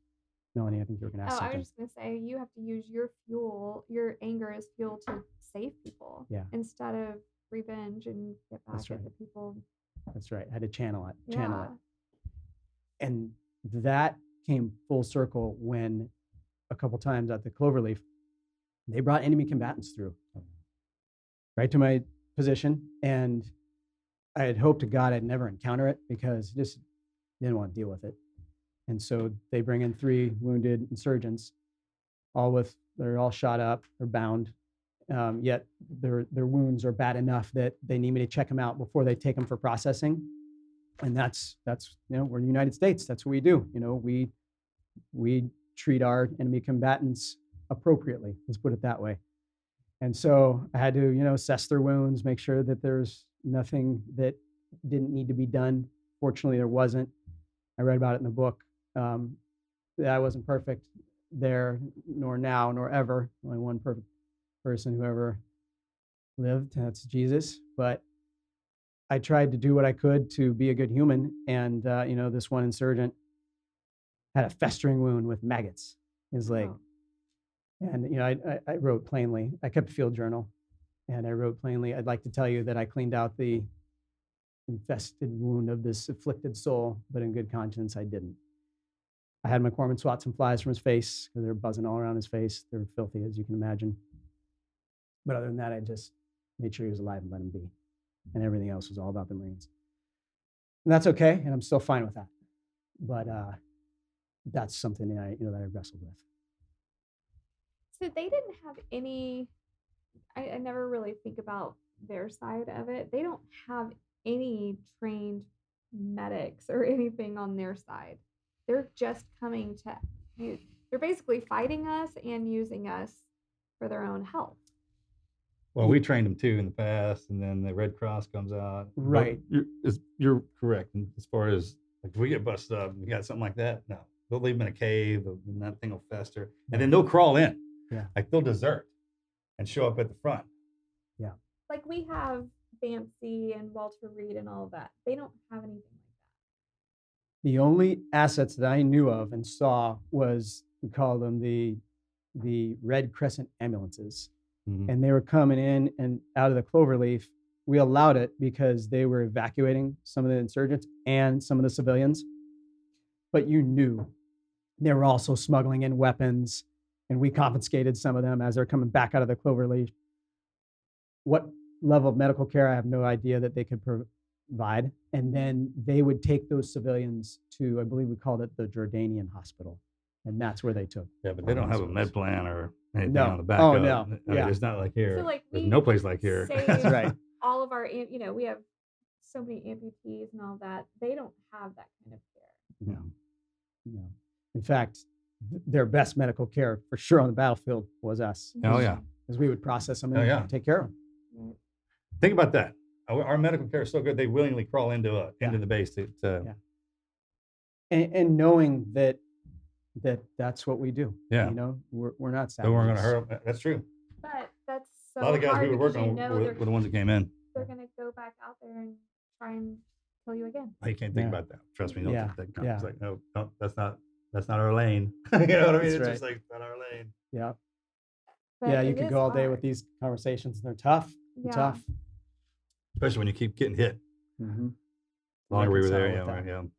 Melanie, I think you were going to ask I something. was just going to say, you have to use your anger as fuel to save people. Yeah. Instead of revenge and get back That's at right. the people. That's right. I had to channel it. Yeah. And that came full circle when a couple times at the Cloverleaf, they brought enemy combatants through right to my position. And I had hoped to God I'd never encounter it because I just didn't want to deal with it. And so they bring in 3 wounded insurgents, they're all shot up or bound. Yet their wounds are bad enough that they need me to check them out before they take them for processing. And that's we're the United States. That's what we do. We treat our enemy combatants appropriately. Let's put it that way. And so I had to assess their wounds, make sure that there's nothing that didn't need to be done. Fortunately, there wasn't. I read about it in the book. I wasn't perfect there, nor now, nor ever. Only one perfect person who ever lived. That's Jesus. But I tried to do what I could to be a good human. And, this one insurgent had a festering wound with maggots in his leg. Oh. And, I wrote plainly. I kept a field journal. And I wrote plainly, I'd like to tell you that I cleaned out the infested wound of this afflicted soul, but in good conscience, I didn't. I had my corpsman swat some flies from his face because they were buzzing all around his face. They were filthy, as you can imagine. But other than that, I just made sure he was alive and let him be. And everything else was all about the Marines. And that's okay, and I'm still fine with that. But that's something that I wrestled with. So they didn't have any, I never really think about their side of it. They don't have any trained medics or anything on their side. They're just coming to you. They're basically fighting us and using us for their own health. Well, we trained them too in the past, and then the Red Cross comes out. Right. But you're correct. And as far as like if we get busted up, we got something like that. No, they'll leave them in a cave, and that thing will fester, and then they'll crawl in. Yeah. Like they'll desert and show up at the front. Yeah. Like we have Banksy and Walter Reed and all of that. They don't have anything like that. The only assets that I knew of and saw was, we call them the Red Crescent ambulances. Mm-hmm. And they were coming in and out of the Cloverleaf. We allowed it because they were evacuating some of the insurgents and some of the civilians. But you knew they were also smuggling in weapons, and we confiscated some of them as they're coming back out of the Cloverleaf. What level of medical care, I have no idea that they could provide. And then they would take those civilians to, I believe we called it the Jordanian hospital. And that's where they took. Yeah, but they don't have a med plan or anything No. on the back. Oh, of it. no. I mean, Yeah. it's not like here. So like There's we no place like here. saved That's right. all of our, we have so many amputees and all that. They don't have that kind of care. No. In fact, their best medical care for sure on the battlefield was us. Oh yeah. Because we would process them and Oh, yeah. take care of them. Right. Think about that. Our medical care is so good; they willingly crawl into the base to. Yeah. And knowing that that's what we do. Yeah. We're not So we're going to savages. hurt them. That's true. But that's so A lot of the guys hard we were because working on were the ones that came in. they're going to go back out there and try and kill you again. You can't think Yeah. about that. Trust me. Don't Yeah. think that. Yeah. It's like no, that's not our lane. You know what I mean? That's It's just right. like it's not our lane. Yeah. But Yeah. You it could is go all day with hard. these conversations. They're tough. They're Yeah. tough. Especially when you keep getting hit. Mm-hmm. Longer we were there, Reconcile yeah, with that. right, yeah.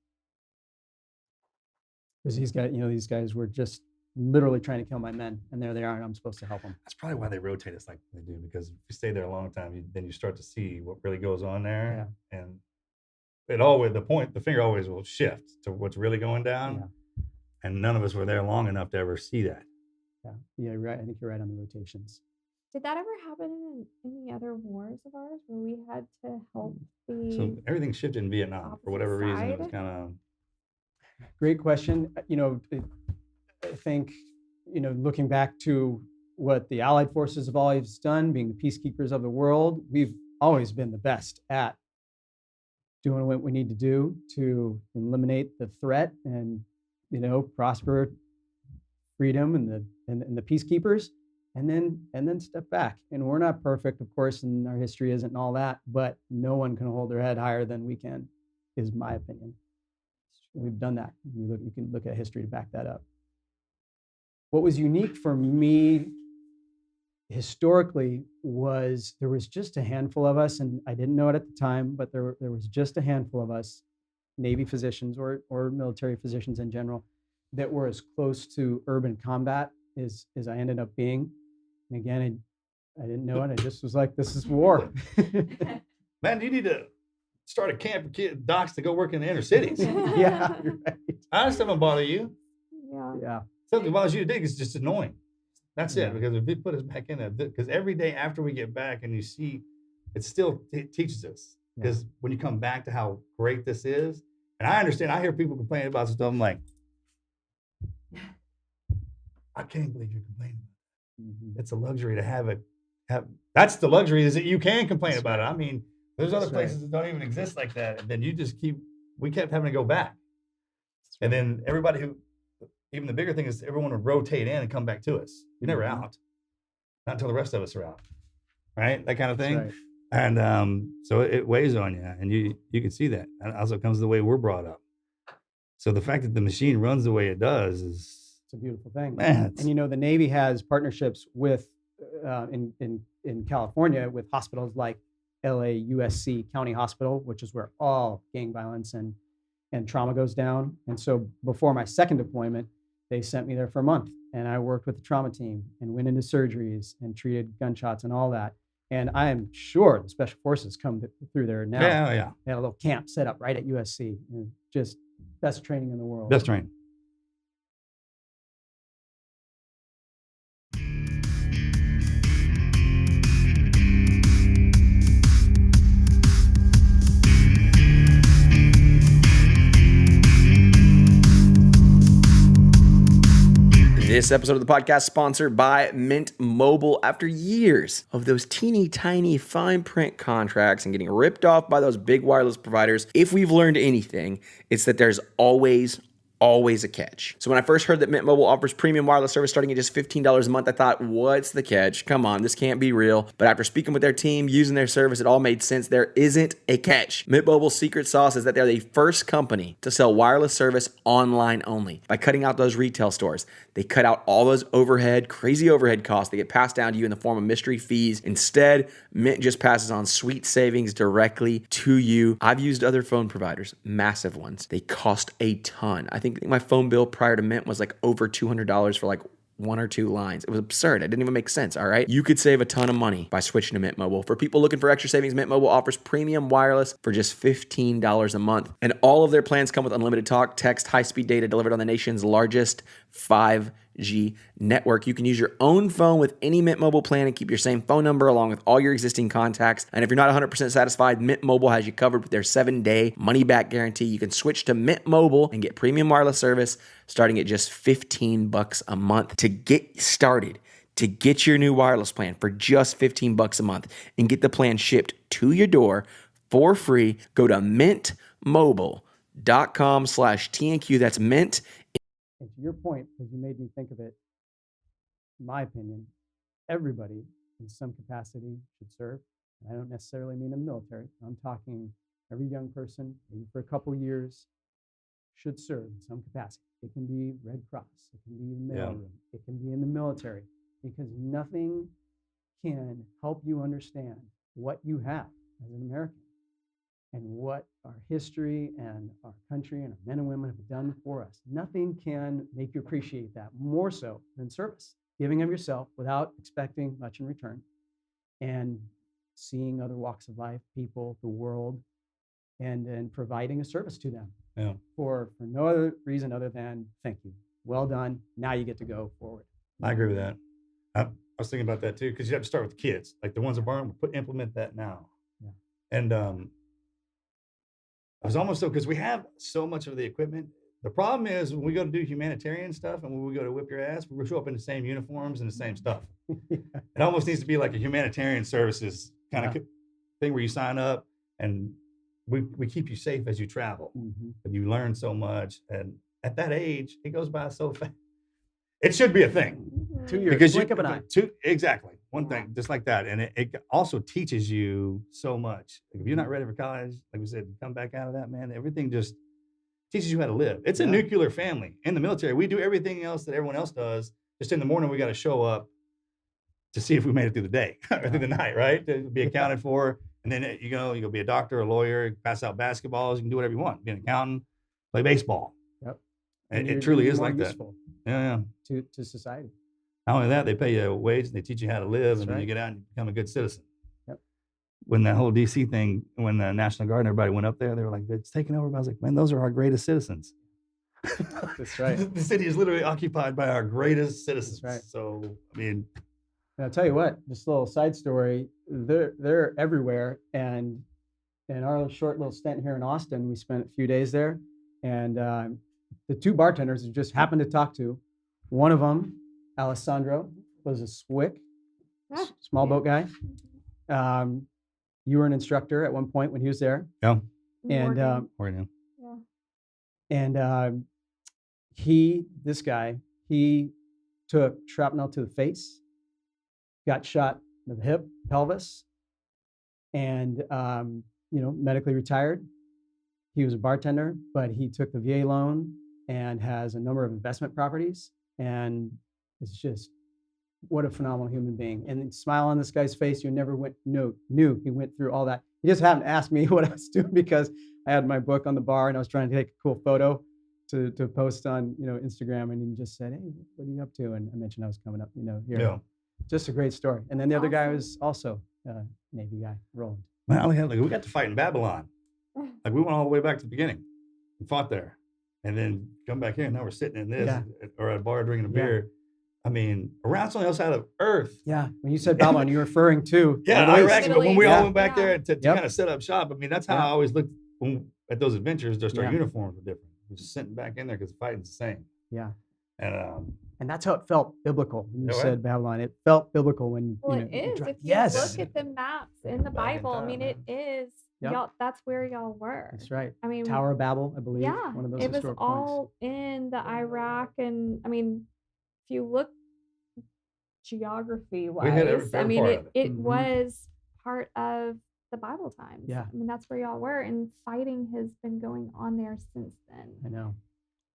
Because these guys were just literally trying to kill my men, and there they are, and I'm supposed to help them. That's probably why they rotate us like they do, because if you stay there a long time, then you start to see what really goes on there, and the finger always will shift to what's really going down, and none of us were there long enough to ever see that. Yeah, right. I think you're right on the rotations. Did that ever happen in any other wars of ours where we had to help the So everything shifted in Vietnam for opposite whatever reason. It was side? kind of Great question. I think, looking back to what the Allied forces have always done, being the peacekeepers of the world, we've always been the best at doing what we need to do to eliminate the threat and, prosper freedom and the peacekeepers, and then step back. And we're not perfect, of course, and our history isn't and all that, but no one can hold their head higher than we can, is my opinion. We've done that. You can look at history to back that up. What was unique for me historically was there was just a handful of us, and I didn't know it at the time, but there was just a handful of us, Navy physicians or military physicians in general, that were as close to urban combat as I ended up being. And again, I didn't know it. I just was like, this is war. man, you need to start a camp for docs to go work in the inner cities. Yeah, you're right. I understand what bother you. Yeah. Yeah. Something that bothers you to dig is just annoying. That's Yeah. it. Because if it put us back in it, because every day after we get back and you see, it still teaches us. Because when you come back to how great this is, and I understand, I hear people complaining about some stuff. I'm like, I can't believe you're complaining about it. Mm-hmm. It's a luxury to have it. That's the luxury, is that you can complain That's about right. it. I mean, there's other That's right. places that don't even exist like that. And then you just we kept having to go back. And then everybody even the bigger thing is everyone would rotate in and come back to us. You're never Mhm. out. Not until the rest of us are out. Right? That kind of thing. Right. And so it weighs on you. And you can see that. And also comes the way we're brought up. So the fact that the machine runs the way it does is, It's a beautiful thing. man, And the Navy has partnerships with in California with hospitals like LA USC County Hospital, which is where all gang violence and trauma goes down. And so before my second deployment, they sent me there for a month, and I worked with the trauma team and went into surgeries and treated gunshots and all that. And I am sure the Special Forces come through there now. yeah. They had a little camp set up right at USC, and just best training in the world. Best train. This episode of the podcast is sponsored by Mint Mobile. After years of those teeny tiny fine print contracts and getting ripped off by those big wireless providers, if we've learned anything, it's that there's always a catch. So when I first heard that Mint Mobile offers premium wireless service starting at just $15 a month, I thought, what's the catch? Come on, this can't be real. But after speaking with their team, using their service, it all made sense. There isn't a catch. Mint Mobile's secret sauce is that they're the first company to sell wireless service online only. By cutting out those retail stores, they cut out all those crazy overhead costs that get passed down to you in the form of mystery fees. Instead, Mint just passes on sweet savings directly to you. I've used other phone providers, massive ones. They cost a ton. I think my phone bill prior to Mint was like over $200 for like 1 or 2 lines. It was absurd. It didn't even make sense, all right? You could save a ton of money by switching to Mint Mobile. For people looking for extra savings, Mint Mobile offers premium wireless for just $15 a month. And all of their plans come with unlimited talk, text, high-speed data delivered on the nation's largest 5G network. You can use your own phone with any Mint Mobile plan and keep your same phone number along with all your existing contacts. And if you're not 100% satisfied, Mint Mobile has you covered with their 7-day money-back guarantee. You can switch to Mint Mobile and get premium wireless service starting at just $15 a month. To get started, to get your new wireless plan for just $15 a month and get the plan shipped to your door for free, go to mintmobile.com/TNQ. That's Mint. And to your point, because you made me think of it, in my opinion, everybody in some capacity should serve. And I don't necessarily mean in the military. I'm talking every young person, maybe for a couple years, should serve in some capacity. It can be Red Cross, it can be in the mailroom, it can be in the military, because nothing can help you understand what you have as an American and what our history and our country and our men and women have done for us. Nothing can make you appreciate that more so than service, giving of yourself without expecting much in return, and seeing other walks of life, people, the world, and providing a service to them. Yeah. For no other reason other than thank you. Well done. Now you get to go forward. I agree with that. was thinking about that too, because you have to start with kids, like the ones that aren't, implement that now. Yeah. And I was almost so, because we have so much of the equipment. The problem is when we go to do humanitarian stuff and when we go to whip your ass, we show up in the same uniforms and the same stuff. Yeah. It almost needs to be like a humanitarian services kind of Yeah. thing where you sign up and we keep you safe as you travel. And you learn so much. And at that age, it goes by so fast. It should be a thing. 2 years, Because blink of an eye. Exactly. One Yeah. thing, just like that. And it also teaches you so much. Like if you're not ready for college, like we said, come back out of that, man, everything just teaches you how to live. It's a Yeah. nuclear family. In the military, we do everything else that everyone else does. Just in the morning, we got to show up to see if we made it through the day or through the night, right? To be accounted for. And then you go be a doctor, a lawyer, pass out basketballs. You can do whatever you want. Be an accountant, play baseball. Yep. And you're it truly is more like that. useful Yeah. to society. Not only that, they pay you a wage and they teach you how to live, That's and then you right. get out and you become a good citizen. Yep. When that whole DC thing, when the National Guard and everybody went up there, they were like, it's taken over. I was like, man, those are our greatest citizens. That's right. The city is literally occupied by our greatest citizens. right. So, I mean, And I'll tell you what, just a little side story. They're everywhere. And in our short little stint here in Austin, we spent a few days there. And the two bartenders we just happened to talk to, one of them, Alessandro, was a SWIC, Ah, small yeah. boat guy. You were an instructor at one point when he was there. yeah, And Morgan. or, you know, Yeah. and this guy, he took shrapnel to the face, got shot in the hip, pelvis, and medically retired. He was a bartender, but he took the VA loan and has a number of investment properties. And it's just what a phenomenal human being. And the smile on this guy's face, you never knew he went through all that. He just happened to ask me what I was doing because I had my book on the bar and I was trying to take a cool photo to post on Instagram, and he just said, "Hey, what are you up to?" And I mentioned I was coming up, here. yeah. Just a great story. And then the other guy Awesome. was also a Navy guy, Roland. Man, we got to fight in Babylon. Like we went all the way back to the beginning and fought there, and then come back here. And now we're sitting in this Yeah. or at a bar drinking a Yeah. beer. I mean, around on the other side of Earth. Yeah, when you said Babylon, you're referring to Yeah, Middle East. Iraq. But when we Yeah. all went back there to Yep. kind of set up shop, I mean, that's how Yeah. I always looked at those adventures. Just our Yeah. uniforms were different. We're just sitting back in there because the fighting's the same. Yeah. And And that's how it felt biblical. When you Yeah, right. said Babylon, it felt biblical when Well, you it is. dri- If you yes, look at the maps in the Back in Bible, I time, mean, man. it is. Yep. Y'all. That's where y'all were. that's right. I mean, Tower of Babel, I believe. yeah, One of those it was historic points. all in the Iraq, and I mean, if you look geography We hit every wise, I mean, part of it Mhm. was part of the Bible times. Yeah. I mean, that's where y'all were, and fighting has been going on there since then. I know.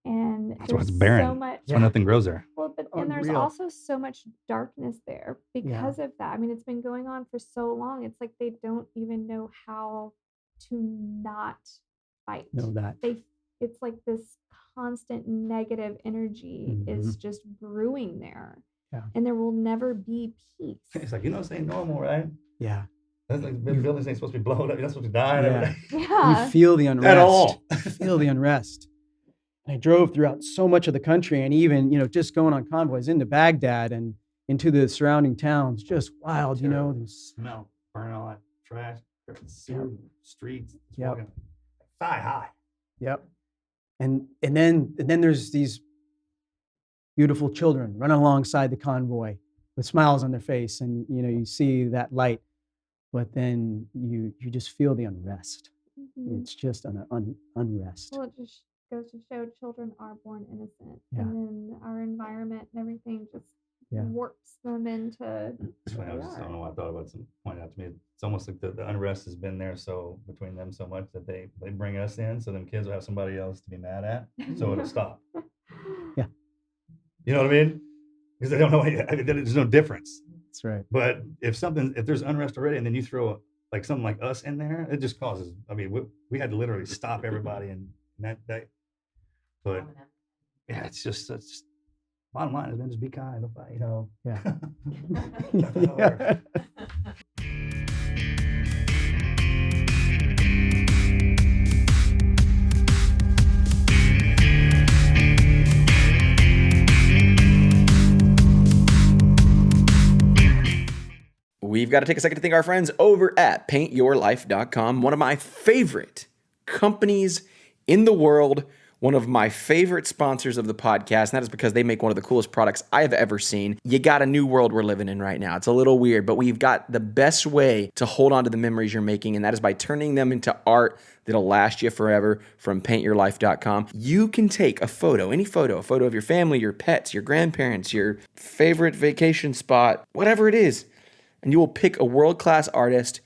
And That's why it's there's barren. so much. so nothing grows there. Well, but and there's Unreal. also so much darkness there because of that. I mean, it's been going on for so long. It's like they don't even know how to not fight. Know that. It's like this constant negative energy is just brewing there. Yeah. And there will never be peace. It's like, this ain't normal, right? Yeah. That's like the buildings ain't supposed to be blown up. You're not supposed to die. Yeah. Yeah. You feel the unrest. At all. You feel the unrest. And I drove throughout so much of the country, and even just going on convoys into Baghdad and into the surrounding towns, just wild. There's Smell, burn all that trash, streets, just Yep. walking thigh high. Yep. And then there's these beautiful children running alongside the convoy with smiles on their face, and you see that light, but then you just feel the unrest. Mhm. It's just an unrest. Well, it just goes to show children are born innocent. Yeah. And then our environment and everything just Yeah. warps them into It's funny, I don't know why I thought about some point out to me. It's almost like the unrest has been there so between them so much that they bring us in so them kids will have somebody else to be mad at. So it'll stop. Yeah. You know what I mean? Because they don't know there's no difference. That's right. But if there's unrest already and then you throw like something like us in there, it just causes, I mean, we had to literally stop everybody and that but yeah, it's just bottom line is, man, just be kind. Don't fight, Yeah. That's how it works. Yeah. We've got to take a second to thank our friends over at paintyourlife.com, one of my favorite companies in the world, one of my favorite sponsors of the podcast, and that is because they make one of the coolest products I have ever seen. You got a new world we're living in right now. It's a little weird, but we've got the best way to hold on to the memories you're making, and that is by turning them into art that'll last you forever from paintyourlife.com. You can take a photo, any photo, a photo of your family, your pets, your grandparents, your favorite vacation spot, whatever it is, and you will pick a world-class artist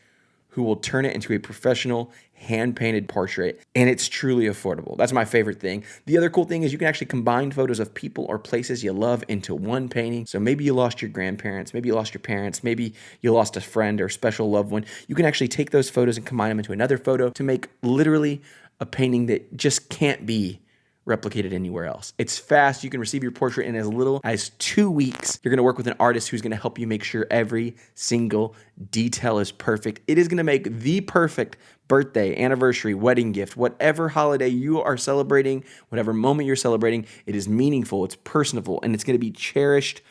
who will turn it into a professional hand-painted portrait, and it's truly affordable. That's my favorite thing. The other cool thing is you can actually combine photos of people or places you love into one painting. So maybe you lost your grandparents, maybe you lost your parents, maybe you lost a friend or special loved one. You can actually take those photos and combine them into another photo to make literally a painting that just can't be replicated anywhere else. It's fast. You can receive your portrait in as little as 2 weeks. You're going to work with an artist who's going to help you make sure every single detail is perfect. It is going to make the perfect birthday, anniversary, wedding gift, whatever holiday you are celebrating, whatever moment you're celebrating. It is meaningful, it's personable, and it's going to be cherished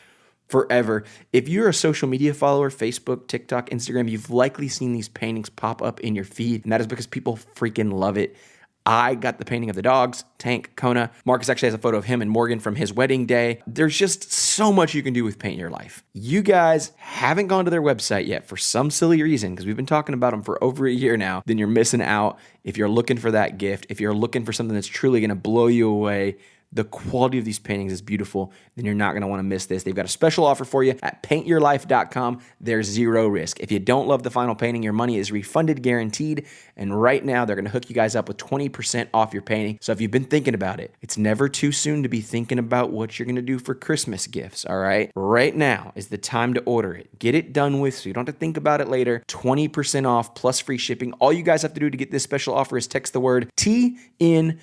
forever. If you're a social media follower, Facebook, TikTok, Instagram, you've likely seen these paintings pop up in your feed, and that is because people freaking love it. I got the painting of the dogs, Tank, Kona. Marcus actually has a photo of him and Morgan from his wedding day. There's just so much you can do with Paint Your Life. You guys haven't gone to their website yet for some silly reason, because we've been talking about them for over a year now, then you're missing out. If you're looking for that gift, if you're looking for something that's truly going to blow you away, the quality of these paintings is beautiful, then you're not going to want to miss this. They've got a special offer for you at paintyourlife.com. There's zero risk. If you don't love the final painting, your money is refunded guaranteed. And right now, they're going to hook you guys up with 20% off your painting. So if you've been thinking about it, it's never too soon to be thinking about what you're going to do for Christmas gifts, all right? Right now is the time to order it. Get it done with so you don't have to think about it later. 20% off plus free shipping. All you guys have to do to get this special offer is text the word TNQP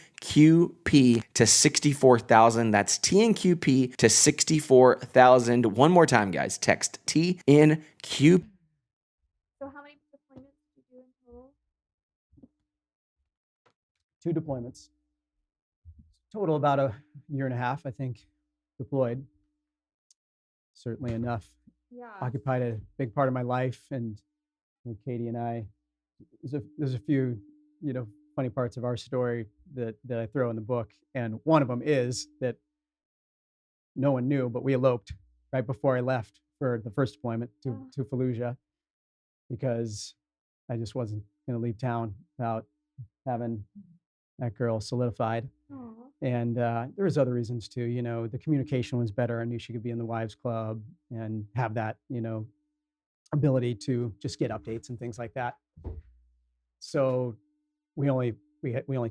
to 64,000. That's TNQP to 64,000. One more time, guys. Text TNQP. So how many deployments did you do in total? 2 deployments. Total about a year and a half, I think, deployed. Certainly enough. Yeah. Occupied a big part of my life, and Katie and I, there's a few, funny parts of our story that I throw in the book, and one of them is that no one knew, but we eloped right before I left for the first deployment to Fallujah, because I just wasn't going to leave town without having that girl solidified. Aw. And there was other reasons too. The communication was better. I knew she could be in the wives club and have that, ability to just get updates and things like that. So we only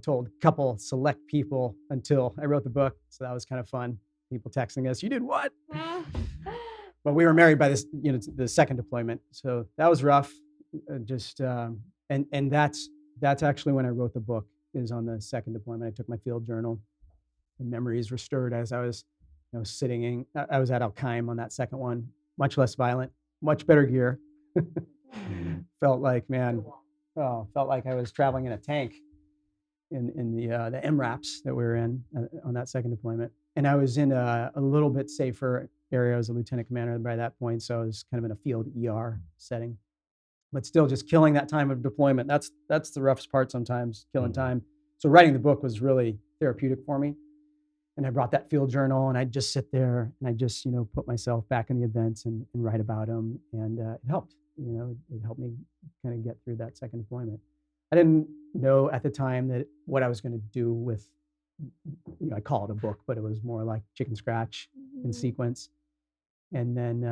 told a couple select people until I wrote the book. So that was kind of fun. People texting us, "You did what?" But we were married by this, the second deployment. So that was rough. And that's actually when I wrote the book, is on the second deployment. I took my field journal, and memories were stirred as I was, I was at Al Qaim on that second one. Much less violent, much better gear. Felt like I was traveling in a tank in the MRAPs that we were in on that second deployment. And I was in a little bit safer area. I was a lieutenant commander by that point, so I was kind of in a field ER setting. But still, just killing that time of deployment, that's the roughest part sometimes, killing time. So writing the book was really therapeutic for me. And I brought that field journal, and I'd just sit there and I just, put myself back in the events and write about them. And it helped, it helped me kind of get through that second deployment. I didn't know at the time that what I was going to do with, I call it a book, but it was more like chicken scratch in sequence. And then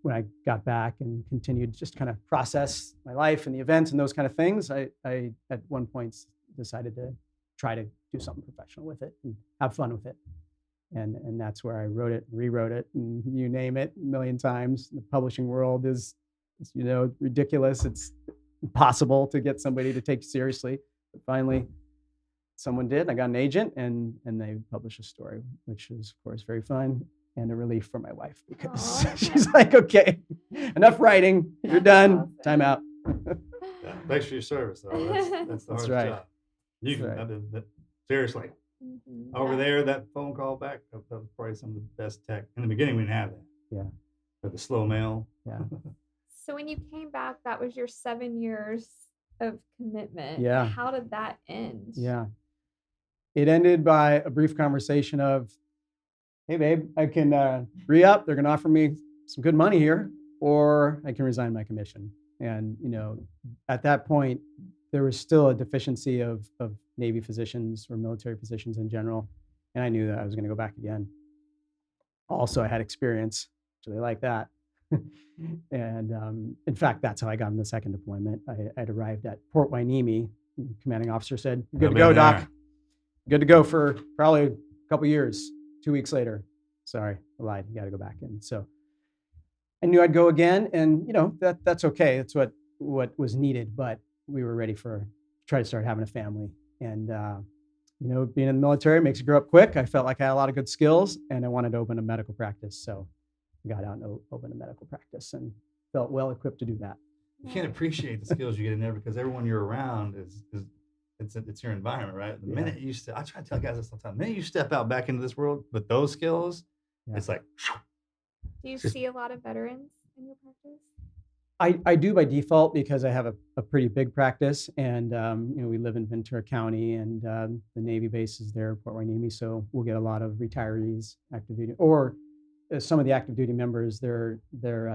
when I got back and continued just kind of process my life and the events and those kind of things, I at one point decided to try to do something professional with it and have fun with it. And that's where I wrote it, rewrote it, and you name it, a million times. The publishing world is ridiculous. It's impossible to get somebody to take seriously. But finally, someone did. I got an agent, and they published a story, which is, of course, very fun and a relief for my wife, because she's like, "Okay, enough writing. You're done. Time out." Yeah, thanks for your service, though. That's the hardest job. You can, seriously. Over there, that phone call back, that was probably some of the best tech. In the beginning, we didn't have that. Yeah. But the slow mail. Yeah. So when you came back, that was your 7 years of commitment. Yeah. How did that end? Yeah. It ended by a brief conversation of, hey, babe, I can re-up. They're going to offer me some good money here, or I can resign my commission. And, at that point, there was still a deficiency of Navy physicians or military physicians in general. And I knew that I was going to go back again. Also, I had experience, so they like that. And in fact, that's how I got in the second deployment. I'd arrived at Port Hueneme. The commanding officer said, "Good to go, Doc. Good to go for probably a couple years." 2 weeks later, sorry, I lied. You got to go back in. So I knew I'd go again, and that's okay. That's what was needed. But we were ready try to start having a family. And being in the military makes you grow up quick. I felt like I had a lot of good skills, and I wanted to open a medical practice. So I got out and opened a medical practice, and felt well equipped to do that. You can't appreciate the skills you get in there because everyone you're around is it's your environment, right? The minute I try to tell guys this all the time. The minute you step out back into this world with those skills, it's like. Do you see a lot of veterans in your practice? I do by default because I have a pretty big practice, and we live in Ventura County, and the Navy base is there, Port Hueneme, so we'll get a lot of retirees, active duty, or some of the active duty members, their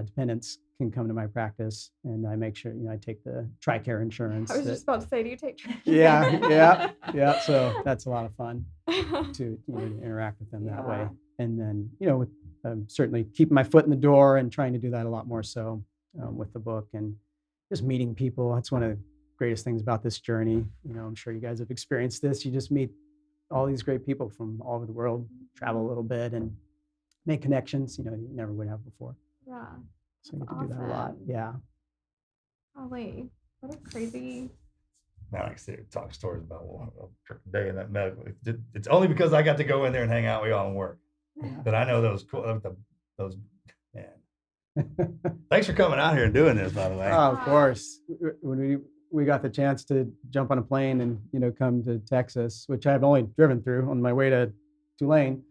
dependents can come to my practice, and I make sure I take the TRICARE insurance. I was just about to say, do you take TRICARE? Yeah. So that's a lot of fun to interact with them that way, and then with certainly keeping my foot in the door and trying to do that a lot more so. With the book and just meeting people. That's one of the greatest things about this journey. I'm sure you guys have experienced this. You just meet all these great people from all over the world, travel a little bit and make connections, you never would have before. Yeah. So you get to do that a lot. Yeah. Golly, what a crazy. Now I can talk stories about a day in that medical. It's only because I got to go in there and hang out with y'all and work that I know those man. Thanks for coming out here and doing this, by the way. Oh, of course. When we got the chance to jump on a plane and come to Texas, which I've only driven through on my way to Tulane,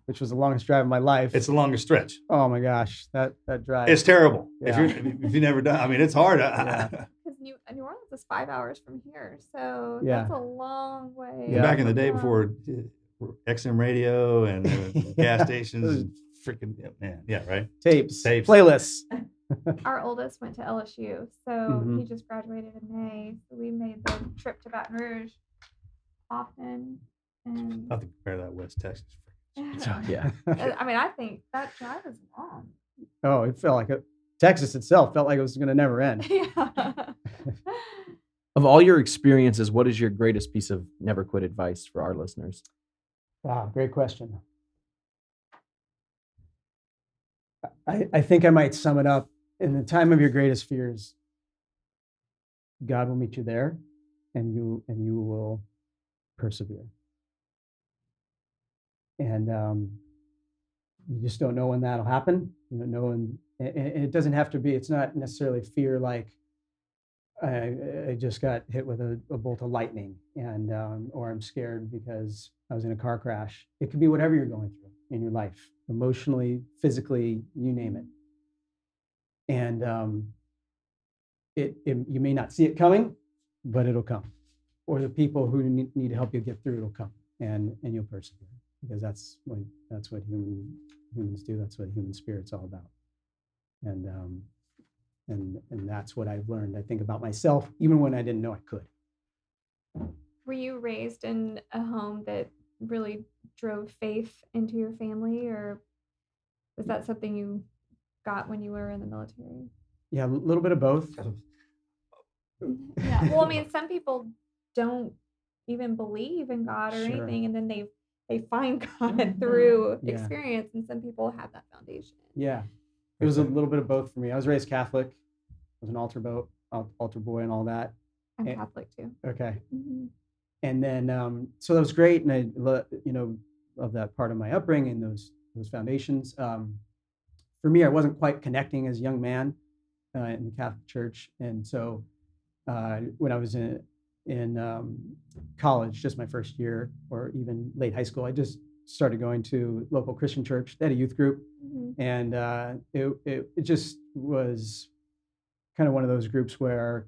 which was the longest drive of my life. It's the longest stretch. Oh my gosh, that drive. It's terrible. Yeah. If you've never done, it's hard. Because New Orleans is 5 hours from here, so that's a long way. Yeah. Back in the day before XM radio and gas stations. Freaking right. Tapes, playlists. Our oldest went to LSU, so he just graduated in May. So we made the trip to Baton Rouge often. And I have to compare that West Texas. Yeah. I think that drive is long. Oh, it felt like Texas itself felt like it was going to never end. Yeah. Of all your experiences, what is your greatest piece of never quit advice for our listeners? Wow, great question. I think I might sum it up. In the time of your greatest fears, God will meet you there, and you will persevere. And you just don't know when that'll happen. You don't know, and it doesn't have to be. It's not necessarily fear like I just got hit with a bolt of lightning, and or I'm scared because I was in a car crash. It could be whatever you're going through in your life, emotionally, physically, you name it. And you may not see it coming, but it'll come. Or the people who need to help you get through, it'll come, and you'll persevere, because that's what humans do. That's what human spirit's all about. And that's what I've learned, I think, about myself, even when I didn't know I could. Were you raised in a home that really drove faith into your family, or was that something you got when you were in the military? Yeah, a little bit of both. Yeah. Well, some people don't even believe in God or anything, and then they find God through experience, and some people have that foundation. Yeah. It was a little bit of both for me. I was raised Catholic. I was an altar boy and all that. I'm Catholic too. Okay. Mm-hmm. And then, so that was great. And I, love that part of my upbringing, those foundations. For me, I wasn't quite connecting as a young man in the Catholic Church. And so when I was in college, just my first year, or even late high school, I just started going to local Christian church. They had a youth group, and it just was kind of one of those groups where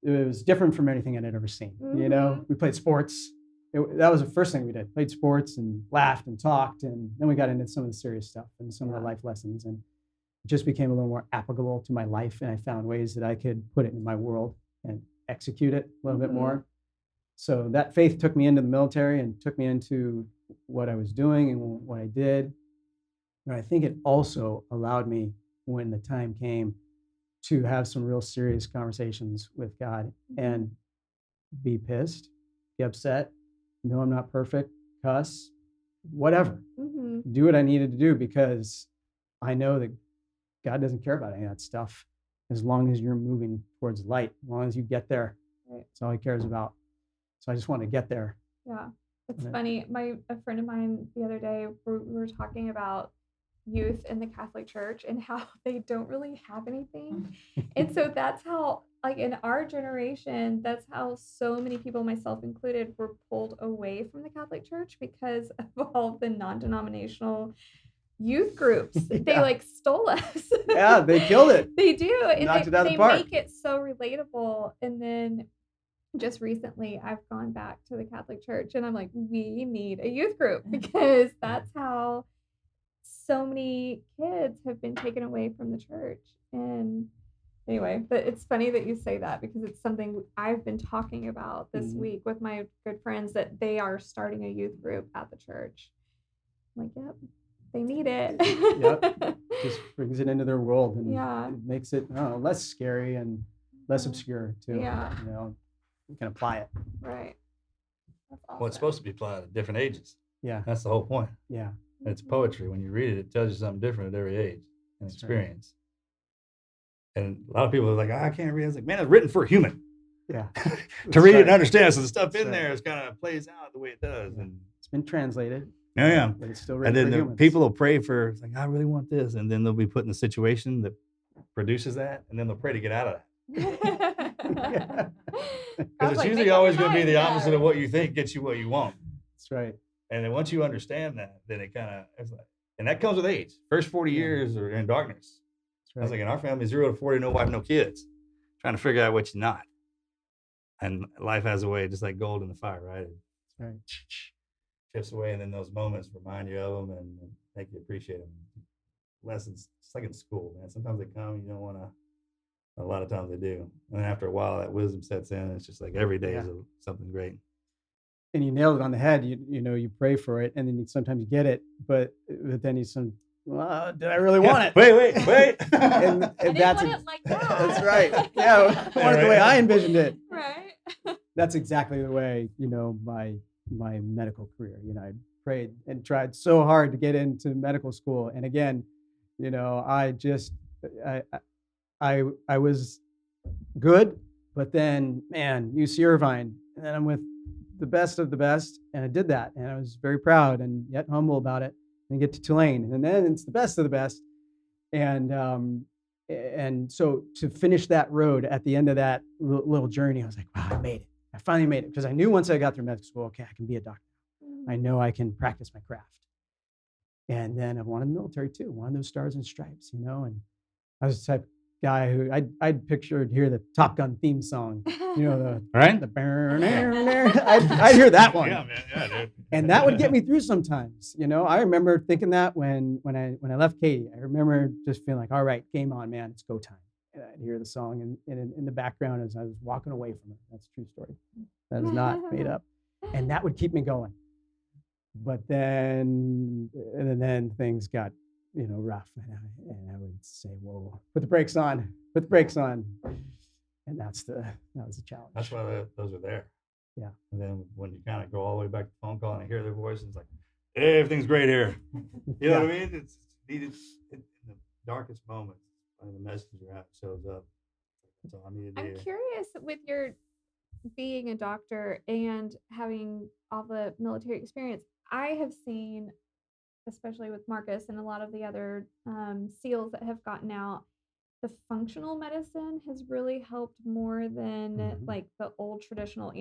it was different from anything I'd ever seen. You know, we played sports. That was the first thing we did. Played sports and laughed and talked, and then we got into some of the serious stuff and some of the life lessons, and it just became a little more applicable to my life. And I found ways that I could put it in my world and execute it a little bit more. So that faith took me into the military and took me into what I was doing and what I did. But I think it also allowed me, when the time came, to have some real serious conversations with God and be pissed, be upset, know I'm not perfect, cuss, whatever. Do what I needed to do, because I know that God doesn't care about any of that stuff as long as you're moving towards light, as long as you get there. That's all he cares about. So I just want to get there. Yeah. It's funny. A friend of mine the other day, we were talking about youth in the Catholic Church and how they don't really have anything. And so that's how, like, in our generation, that's how so many people, myself included, were pulled away from the Catholic Church because of all the non-denominational youth groups. They like stole us. Yeah, they killed it. They do. And knocked it out of they the park. make it so relatable. And then just recently I've gone back to the Catholic Church and I'm like, we need a youth group, because that's how so many kids have been taken away from the church. And anyway, but it's funny that you say that, because it's something I've been talking about this week with my good friends, that they are starting a youth group at the church. I'm like, yep, they need it. Yep. Just brings it into their world, and it makes it less scary and less obscure too. Yeah. You know, you can apply it. Right. That's awesome. Well, it's supposed to be applied at different ages. Yeah. That's the whole point. Yeah. It's poetry. When you read it, it tells you something different at every age and experience. Right. And a lot of people are like, I can't read. It's like, man, it's written for a human. Yeah. To read it and understand. So the stuff in there is kind of plays out the way it does. Yeah. And it's been translated. Yeah. But it's still written and then for humans. People will pray for, it's like, I really want this. And then they'll be put in a situation that produces that. And then they'll pray to get out of that. Because it's usually always going to be the opposite of what you think gets you what you want. That's right. And then once you understand that, then it kind of, and that comes with age. First 40 years are in darkness. Right. I was like, in our family, 0 to 40, no wife, no kids. Trying to figure out what you're not. And life has a way, just like gold in the fire, right? That's right. Chips away, and then those moments remind you of them and make you appreciate them. Lessons, it's like in school, man. Sometimes they come, you don't want to. A lot of times they do. And after a while, that wisdom sets in. And it's just like every day is something great. And you nailed it on the head. You pray for it, and then sometimes you get it, but then well, did I really want it? wait. and that's like that. That's right. Yeah, I want it the way I envisioned it. Right. That's exactly the way, my medical career. I prayed and tried so hard to get into medical school. And again, I was good, but then, man, UC Irvine, and then I'm with the best of the best, and I did that, and I was very proud and yet humble about it. And get to Tulane, and then it's the best of the best, and so to finish that road at the end of that little journey, I was like, wow, I made it. I finally made it, because I knew once I got through medical school, okay, I can be a doctor. I know I can practice my craft. And then I wanted the military too, wanted those stars and stripes, and I was the type of guy who I'd hear the Top Gun theme song, the burn. I'd hear that one. Yeah, man. Yeah, dude. And that would get me through sometimes. I remember thinking that when I left Katie, I remember just feeling like, all right, game on, man, it's go time. And I'd hear the song in the background as I was walking away from it. That's a true story. That is not made up. And that would keep me going. But then things got rough, and I would say, whoa, put the brakes on, and that was the challenge. That's why those are there. Yeah. And then when you kind of go all the way back to the phone call and hear their voice, it's like, hey, everything's great here. You know what I mean? It's needed in the darkest moments when the message you have shows up. That's all I needed to hear. I'm curious, with your being a doctor and having all the military experience, I have seen, especially with Marcus and a lot of the other SEALs that have gotten out, the functional medicine has really helped more than like the old traditional,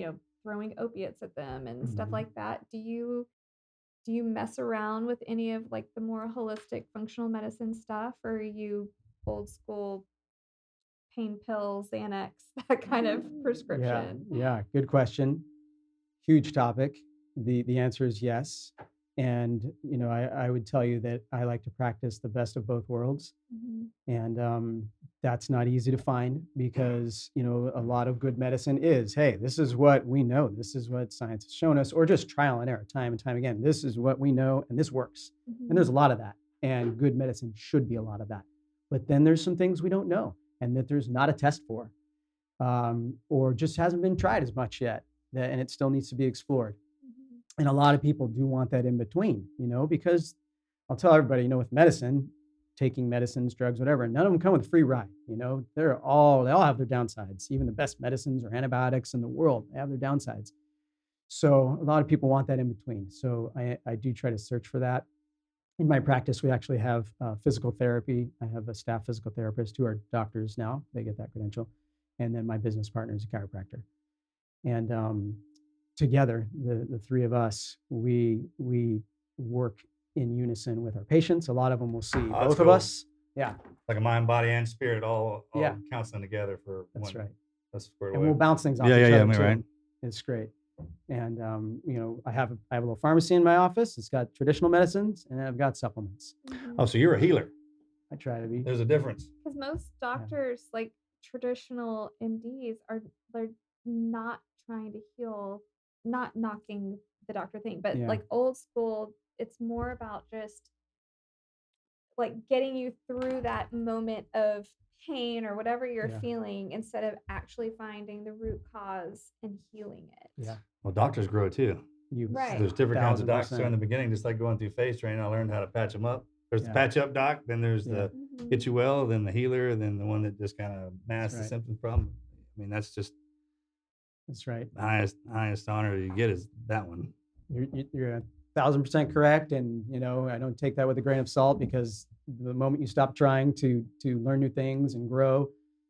throwing opiates at them and stuff like that. Do you mess around with any of like the more holistic functional medicine stuff, or are you old school pain pills, Xanax, that kind of Yeah, prescription? yeah, good question. Huge topic. The answer is yes. And I would tell you that I like to practice the best of both worlds. Mhm. And that's not easy to find because a lot of good medicine is, hey, this is what we know, this is what science has shown us, or just trial and error, time and time again. This is what we know, and this works. And there's a lot of that. And good medicine should be a lot of that. But then there's some things we don't know, and that there's not a test for, or just hasn't been tried as much yet, and it still needs to be explored. Mhm. And a lot of people do want that in between, because I'll tell everybody, with medicine, taking medicines, drugs, whatever, none of them come with a free ride. They all have their downsides. Even the best medicines or antibiotics in the world, they have their downsides. So a lot of people want that in between. So I do try to search for that. In my practice, we actually have physical therapy. I have a staff physical therapist who are doctors now. They get that credential. And then my business partner is a chiropractor. And together, the three of us, we work in unison with our patients. A lot of them will see Oh, that's both of cool. us. Yeah, Like a mind, body, and spirit all Yeah. counseling together for that's one. right. That's squared And away. we'll bounce things off Yeah, each yeah, other yeah, me, too. right. It's great. And I have a little pharmacy in my office. It's got traditional medicines, and I've got supplements. Oh, so you're a healer. I try to be. There's a difference. Because most doctors, like traditional MDs, they're not trying to heal, not knocking the doctor thing, but Yeah. like old school, it's more about just like getting you through that moment of pain or whatever you're Yeah. feeling instead of actually finding the root cause and healing it. Yeah. Well, doctors grow too. Right. There's different kinds of 1000%. docs. So in the beginning, just like going through phase training, I learned how to patch them up. There's the Yeah. patch up doc, then there's Yeah. the Mhm. get you well, then the healer, then the one that just kind of masks the right. symptoms problem. I mean, that's just That's right. the highest honor you get is that one. You're 1000% correct, and I don't take that with a grain of salt, because the moment you stop trying to learn new things and grow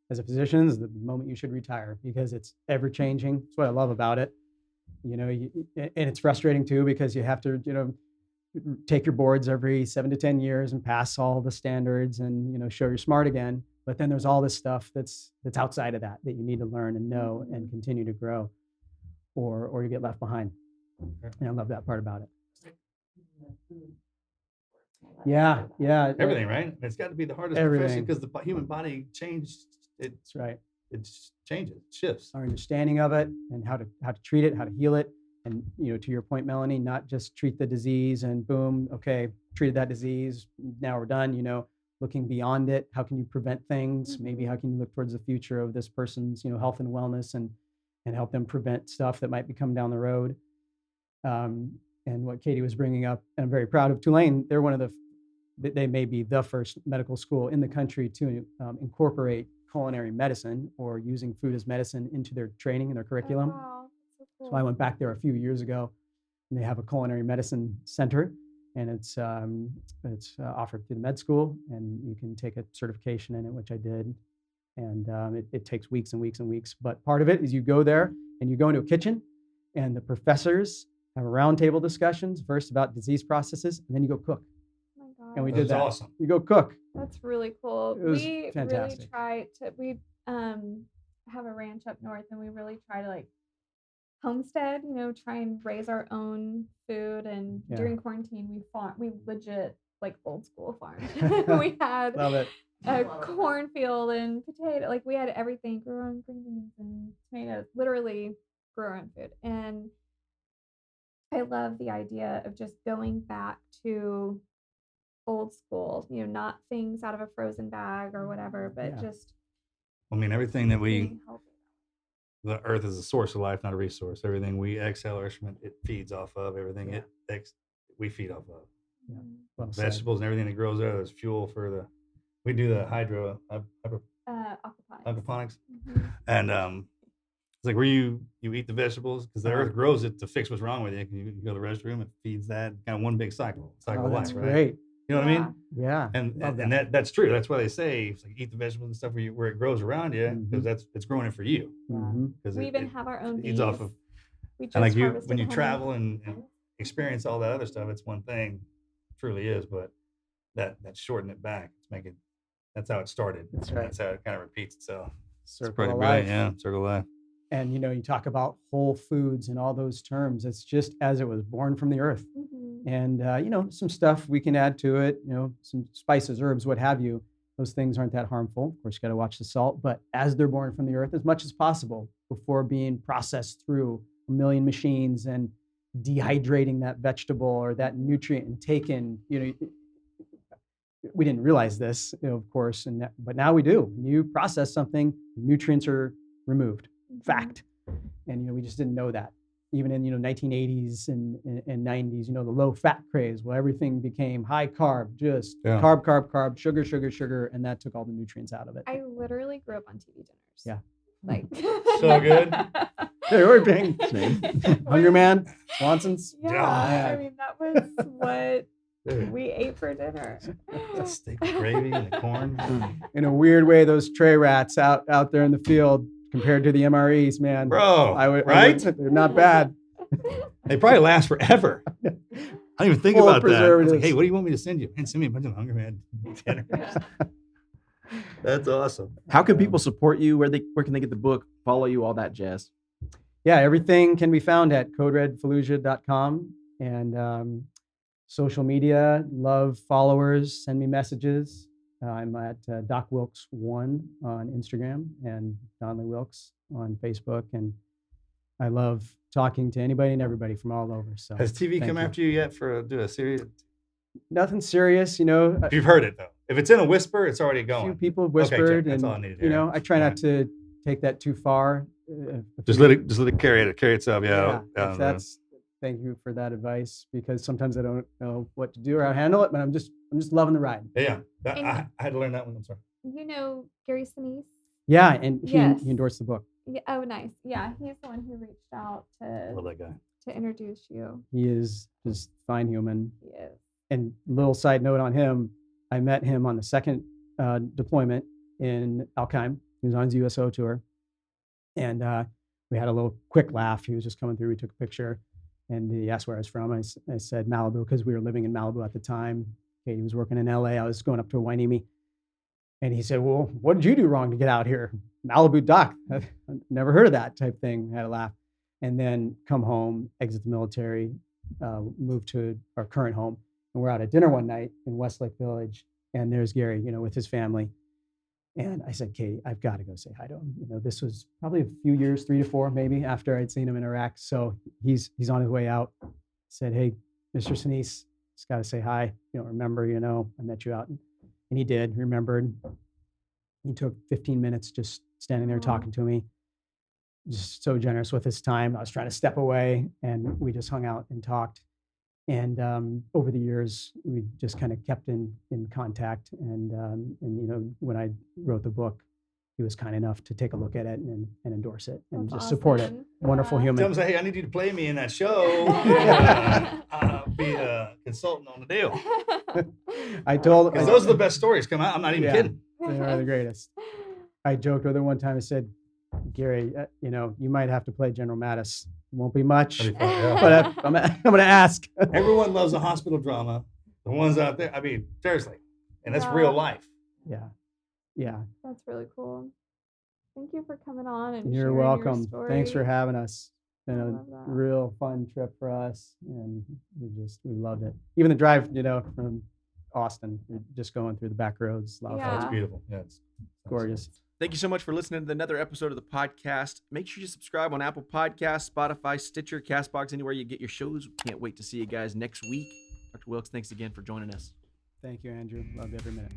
as a physician is the moment you should retire, because it's ever changing. That's what I love about it. And it's frustrating too, because you have to take your boards every 7 to 10 years and pass all the standards and show you're smart again. But then there's all this stuff that's outside of that you need to learn and know and continue to grow, or you get left behind. And I love that part about it. Yeah, yeah. Everything, right? It's got to be the hardest Everything. profession because the human body changed. That's right. It changes, shifts. Our understanding of it and how to treat it, how to heal it. And to your point, Melanie, not just treat the disease and boom, okay, treated that disease, now we're done. Looking beyond it, how can you prevent things? Maybe how can you look towards the future of this person's health and wellness and help them prevent stuff that might be coming down the road. And what Katie was bringing up, and I'm very proud of Tulane. They're one of they may be the first medical school in the country to incorporate culinary medicine, or using food as medicine, into their training and their curriculum. Oh, wow. That's so cool. So I went back there a few years ago, and they have a culinary medicine center, and it's offered through the med school, and you can take a certification in it, which I did. And it takes weeks and weeks and weeks. But part of it is you go there and you go into a kitchen, and the professors have roundtable discussions first about disease processes, and then you go cook. Oh my God. And we did That's that. awesome. You go cook. That's really cool. It was We really fantastic. try to, we have a ranch up north, and we really try to like homestead, try and raise our own food. And Yeah. during quarantine, we legit like old school farmed. We had Love it. a cornfield and potato, like we had everything, grow our own green beans and tomatoes, literally grow our own food. And I love the idea of just going back to old school, not things out of a frozen bag or whatever, but Yeah. just I mean, everything that being healthy. the earth is a source of life, not a resource. Everything we exhale or instrument, it feeds off of. Everything we feed off of. Yeah. Mhm. Well said. Vegetables and everything that grows there, there's fuel for we do the Aquaponics. hydroponics. Mhm. And it's like where you eat the vegetables because the earth grows it to fix what's wrong with you. You go to the restroom, it feeds that, kind of one big cycle Oh, of that's life, right? great. You know what I Yeah. mean? Yeah. And Love and that's true. That's why they say it's like eat the vegetables and stuff where it grows around you, because Mhm. it's growing it for you. Mhm. Because We even have our own feeds bees. off of, We just and like harvested when you honey. travel and experience all that other stuff, it's one thing, truly is, but that shorten it back, it's making That's how it started. That's and right. That's how it kind of repeats itself. It's Circle pretty of brilliant. life. Yeah, circle of life. And, you talk about whole foods and all those terms. It's just as it was born from the earth. Mhm. And, some stuff we can add to it, some spices, herbs, what have you. Those things aren't that harmful. Of course, you got to watch the salt, but as they're born from the earth as much as possible before being processed through a million machines and dehydrating that vegetable or that nutrient and taken, we didn't realize this, of course, but now we do. When you process something, nutrients are removed. Fact. And we just didn't know that. Even in 1980s and 90s, the low fat craze. Well, everything became high carb, just carb, sugar, and that took all the nutrients out of it. I literally grew up on TV dinners. Yeah. Like So good. Hey, we're being Hungry Man, Swanson's. Yeah, I mean that was what we ate for dinner. Steak gravy and the corn. In a weird way, those tray rats out there in the field compared to the MREs, man. Bro, they're not bad. They probably last forever. I don't even think Full about that. I was preservatives. like, hey, what do you want me to send you? Man, send me a bunch of Hungry Man dinners. That's awesome. How can people support you? Where can they get the book, follow you, all that jazz? Yeah, everything can be found at coderedfallujah.com. And social media, love followers, send me messages. I'm at Doc Wilkes 1 on Instagram and Donnely Wilkes on Facebook. And I love talking to anybody and everybody from all over. So has TV come you. after you yet do a series? Nothing serious, If you've heard it though. If it's in a whisper, it's already A going. few people have whispered, That's and all I needed to hear. I try not to take that too far. Just let it carry itself. Yeah. If that's. Thank you for that advice, because sometimes I don't know what to do or how to handle it, but I'm just loving the ride. Yeah. I had to learn that one. I'm sorry. Gary Sinise? Yeah, and he Yes. endorsed the book. Yeah, oh, nice. Yeah, he's the one who reached out Love that guy. to introduce you. He is just fine human. He is. And little side note on him, I met him on the second deployment in Al-Qaim. He was on his USO tour. And we had a little quick laugh. He was just coming through. We took a picture. And he asked where I was from. I said Malibu, because we were living in Malibu at the time. Katie was working in LA. I was going up to Wainimi. And he said, well, what did you do wrong to get out here? Malibu Doc. I've never heard of that type thing. I had a laugh. And then come home, exit the military, move to our current home. And we're out at dinner one night in Westlake Village. And there's Gary, with his family. And I said, Katie, I've got to go say hi to him. This was probably a few years, 3 to 4 maybe, after I'd seen him in Iraq. So he's on his way out. I said, hey, Mr. Sinise, just got to say hi. Remember, I met you out. And he did, remembered. He took 15 minutes just standing there talking to me. Just so generous with his time. I was trying to step away, and we just hung out and talked. And over the years, we just kind of kept in contact. And when I wrote the book, he was kind enough to take a look at it and endorse it and That's just support it. awesome. Wonderful Yeah. human. Tell him, say, hey, I need you to play me in that show. I'll be a consultant on the deal. I told Because those are the best stories come out. I'm not even Yeah. kidding. They are the greatest. I joked with him one time. I said, Gary, you might have to play General Mattis. It won't be much, That'd be fun, yeah. but I'm going to ask. Everyone loves a hospital drama. The ones out there, I mean, seriously. And that's Yeah. real life. Yeah. That's really cool. Thank you for coming on and You're sharing welcome. Your story. Thanks for having us. It's been I a love that. real fun trip for us, and we loved it. Even the drive, from Austin, just going through the back roads. A lot of Oh, fun. it's Yeah. beautiful. Yeah, it's Gorgeous. Thank you so much for listening to another episode of the podcast. Make sure you subscribe on Apple Podcasts, Spotify, Stitcher, CastBox, anywhere you get your shows. Can't wait to see you guys next week. Dr. Wilkes, thanks again for joining us. Thank you, Andrew. Loved every minute.